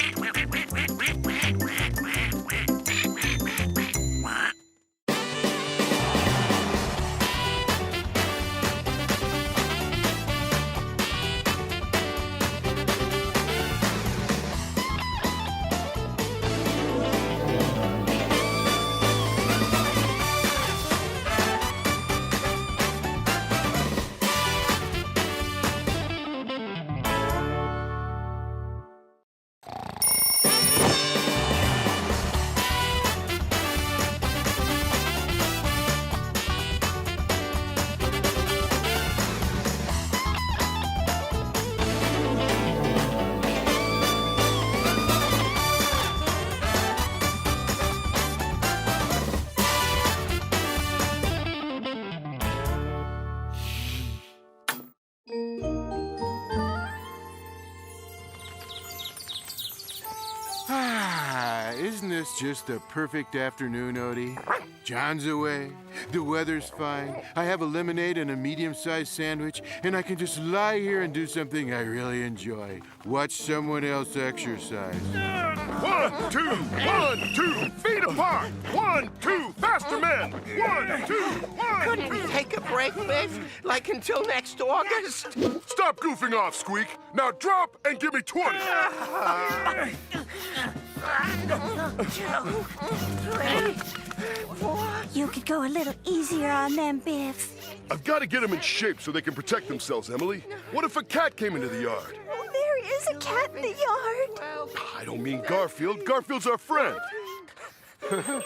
S1: Isn't this just a perfect afternoon, Odie? John's away, the weather's fine, I have a lemonade and a medium-sized sandwich, and I can just lie here and do something I really enjoy. Watch someone else exercise.
S16: 1, 2, 1, 2, feet apart. 1, 2, faster men. 1, 2, 1.
S3: Couldn't we take a break, Biff? Like until next August?
S16: Stop goofing off, Squeak. Now drop and give me 20.
S3: 1, 2, 3, 4.
S20: You could go a little easier on them, Biff.
S5: I've got to get them in shape so they can protect themselves, Emily. What if a cat came into the yard?
S20: Oh, there is a cat in the yard.
S5: I don't mean Garfield. Garfield's our friend.
S20: I don't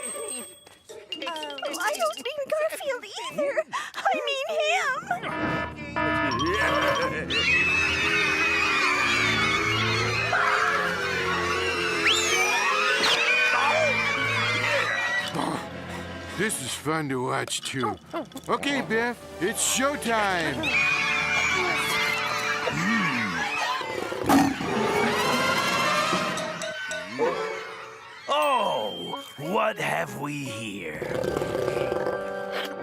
S20: mean Garfield either. I mean him.
S1: This is fun to watch, too. Okay, Biff, it's showtime.
S13: Oh, what have we here?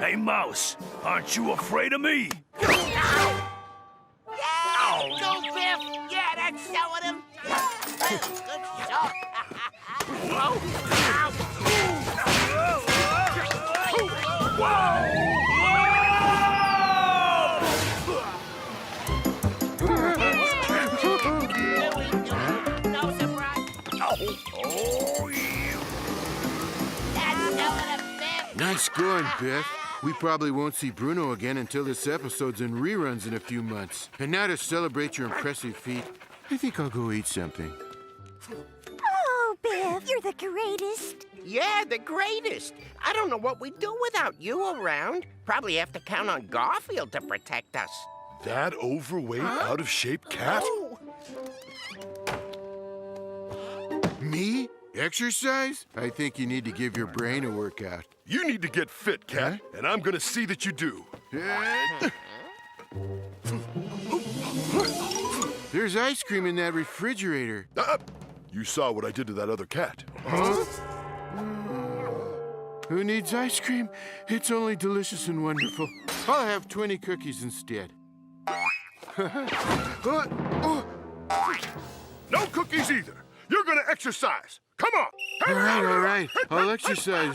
S13: Hey, Mouse, aren't you afraid of me?
S22: Go, Biff! Yeah, that's showing him! Good shot!
S1: Nice going, Biff. We probably won't see Bruno again until this episode's in reruns in a few months. And now to celebrate your impressive feat, I think I'll go eat something.
S11: Oh, Biff, you're the greatest.
S3: Yeah, the greatest. I don't know what we'd do without you around. Probably have to count on Garfield to protect us.
S5: That overweight, out-of-shape cat?
S3: Oh.
S1: Me? Exercise? I think you need to give your brain a workout.
S5: You need to get fit, cat, and I'm gonna see that you do.
S1: There's ice cream in that refrigerator.
S5: You saw what I did to that other cat.
S1: Huh? Who needs ice cream? It's only delicious and wonderful. I'll have 20 cookies instead.
S5: No cookies either. You're gonna exercise. Come on.
S1: All right. I'll exercise.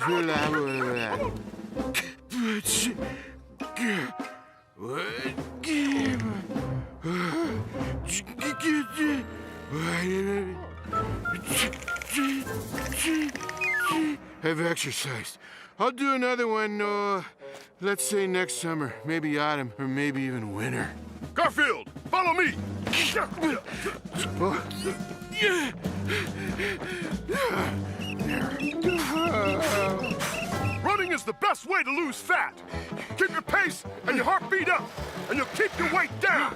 S1: I've exercised. I'll do another one, let's say next summer, maybe autumn, or maybe even winter.
S5: Garfield, follow me. Running is the best way to lose fat. Keep your pace and your heartbeat up, and you'll keep your weight down.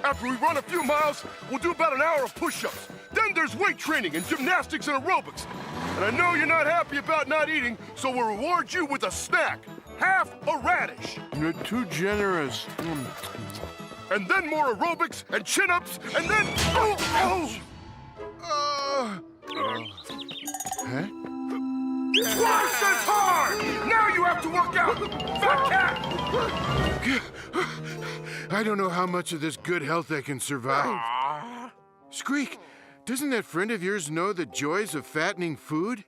S5: After we run a few miles, we'll do about an hour of push-ups. Then there's weight training and gymnastics and aerobics. And I know you're not happy about not eating, so we'll reward you with a snack. Half a radish.
S1: You're too generous.
S5: And then more aerobics and chin-ups, and then...
S1: Huh?
S5: Twice as hard! Now you have to work out, fat cat!
S1: I don't know how much of this good health I can survive. Squeak, doesn't that friend of yours know the joys of fattening food?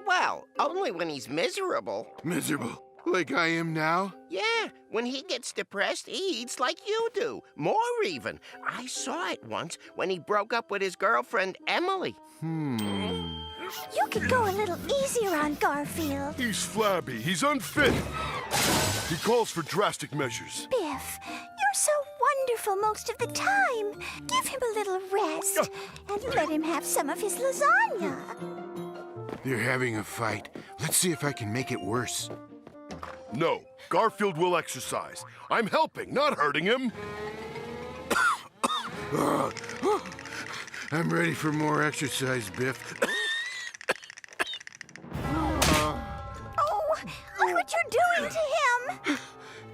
S3: Well, only when he's miserable.
S1: Miserable? Like I am now?
S3: Yeah, when he gets depressed, he eats like you do. More even. I saw it once when he broke up with his girlfriend, Emily.
S11: You could go a little easier on Garfield.
S5: He's flabby. He's unfit. He calls for drastic measures.
S11: Biff, you're so wonderful most of the time. Give him a little rest and let him have some of his lasagna.
S1: They're having a fight. Let's see if I can make it worse.
S5: No, Garfield will exercise. I'm helping, not hurting him.
S1: I'm ready for more exercise, Biff.
S11: Look what you're doing to him.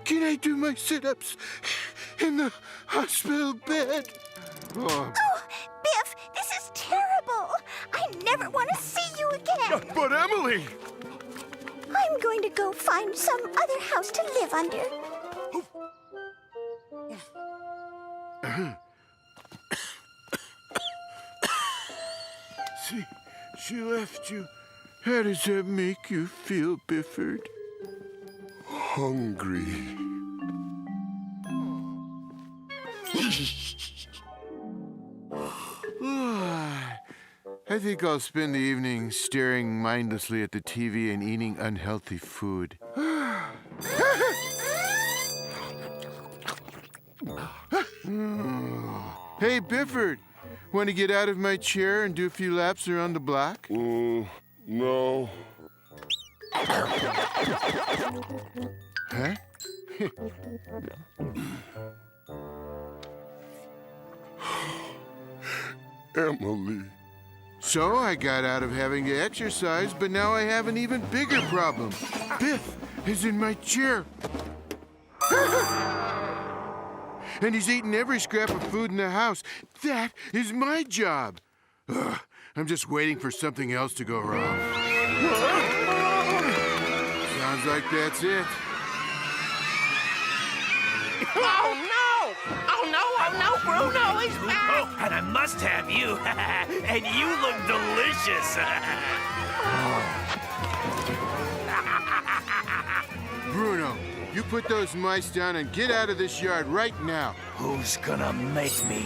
S1: Can I do my sit-ups in the hospital bed?
S11: Oh, Biff, this is terrible. I never want to see you again.
S5: But Emily!
S11: I'm going to go find some other house to live under.
S1: See, she left you. How does that make you feel, Bifford?
S5: Hungry.
S1: I think I'll spend the evening staring mindlessly at the TV and eating unhealthy food. Hey, Bifford, want to get out of my chair and do a few laps around the block?
S5: No.
S1: Huh?
S5: Emily.
S1: So I got out of having to exercise, but now I have an even bigger problem. Biff is in my chair. And he's eating every scrap of food in the house. That is my job. Ugh, I'm just waiting for something else to go wrong. Sounds like that's it.
S3: Oh, no! Oh, no, oh, no, Bruno is back!
S13: Oh, and I must have you. And you look delicious.
S1: Bruno, you put those mice down and get out of this yard right now.
S13: Who's gonna make me?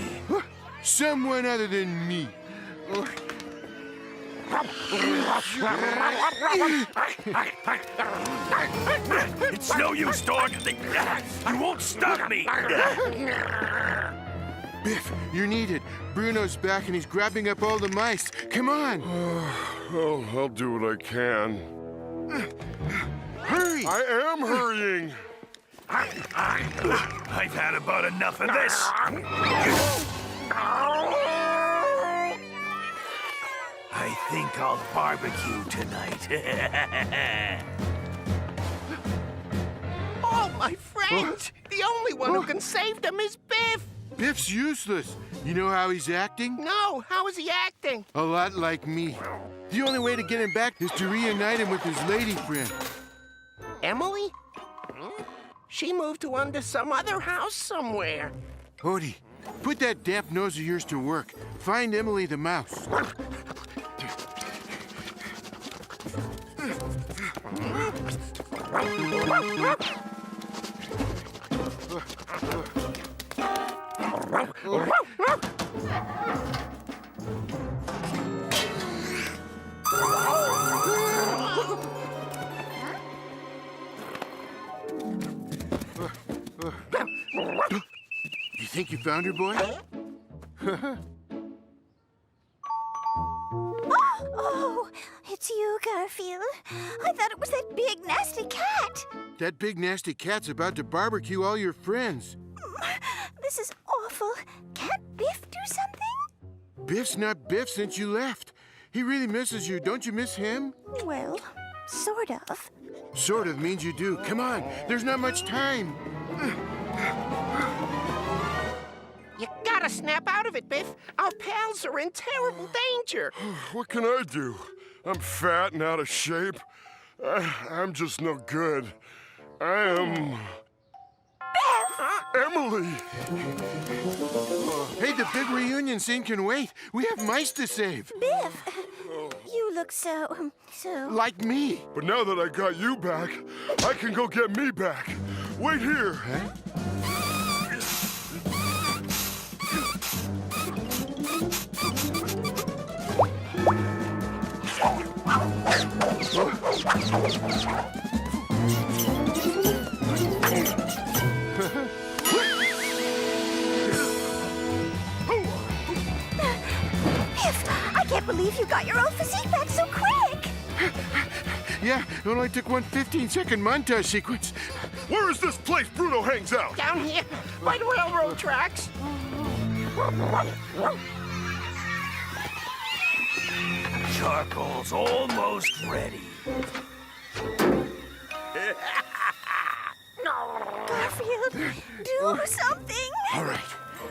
S1: Someone other than me.
S13: It's no use, dog. You won't stop me.
S1: Biff, you're needed. Bruno's back and he's grabbing up all the mice. Come on.
S5: Oh, I'll do what I can.
S1: Hurry!
S5: I am hurrying.
S13: I've had about enough of this. I think I'll barbecue tonight.
S3: Oh, my friends! The only one who can save them is Biff!
S1: Biff's useless. You know how he's acting?
S3: No, how is he acting?
S1: A lot like me. The only way to get him back is to reunite him with his lady friend.
S3: Emily? She moved to under some other house somewhere.
S1: Odie, put that damp nose of yours to work. Find Emily the mouse. You think you found her, boy?
S11: Oh, it's you, Garfield. I thought it was that big, nasty cat.
S1: That big, nasty cat's about to barbecue all your friends.
S11: This is awful. Can't Biff do something?
S1: Biff's not Biff since you left. He really misses you. Don't you miss him?
S11: Well, sort of.
S1: Sort of means you do. Come on, there's not much time.
S3: You gotta snap out of it, Biff. Our pals are in terrible danger.
S5: What can I do? I'm fat and out of shape. I'm just no good. I am... Emily!
S1: Hey, the big reunion scene can wait. We have mice to save.
S11: Biff, you look so...
S1: Like me.
S5: But now that I got you back, I can go get me back. Wait here.
S1: Huh?
S11: I can't believe you got your old physique back so quick.
S1: Yeah, it only took one 15-second montage sequence.
S5: Where is this place Bruno hangs out?
S3: Down here, by the railroad tracks.
S13: Charcoal's almost ready.
S11: Garfield, do something.
S1: All right.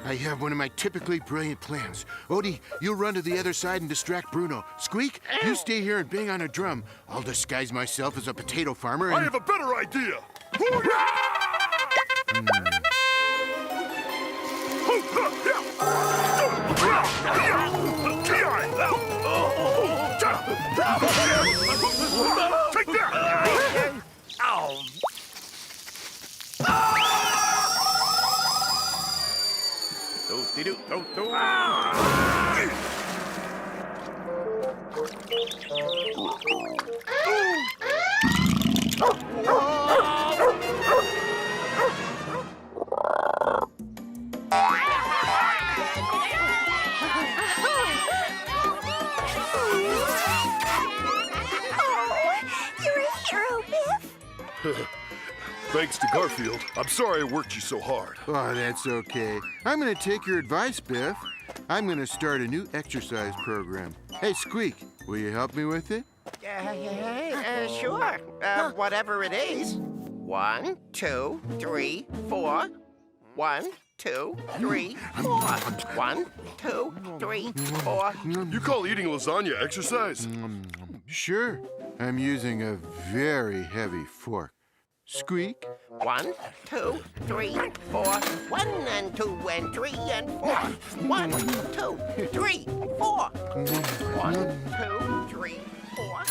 S1: I have one of my typically brilliant plans. Odie, you run to the other side and distract Bruno. Squeak, you stay here and bang on a drum. I'll disguise myself as a potato farmer and...
S5: I have a better idea! Take that!
S13: Ow!
S11: You're a hero, Biff.
S5: Thanks to Garfield. I'm sorry I worked you so hard.
S1: Oh, that's okay. I'm going to take your advice, Biff. I'm going to start a new exercise program. Hey, Squeak, will you help me with it?
S3: Sure. Whatever it is. 1, 2, 3, 4. 1, 2, 3, 4. 1, 2, 3, 4.
S5: You call eating lasagna exercise?
S1: Sure. I'm using a very heavy fork. Squeak.
S3: 1, 2, 3, 4. 1 and 2 and 3 and 4. 1, 2, 3, 4. 1, 2, 3, 4.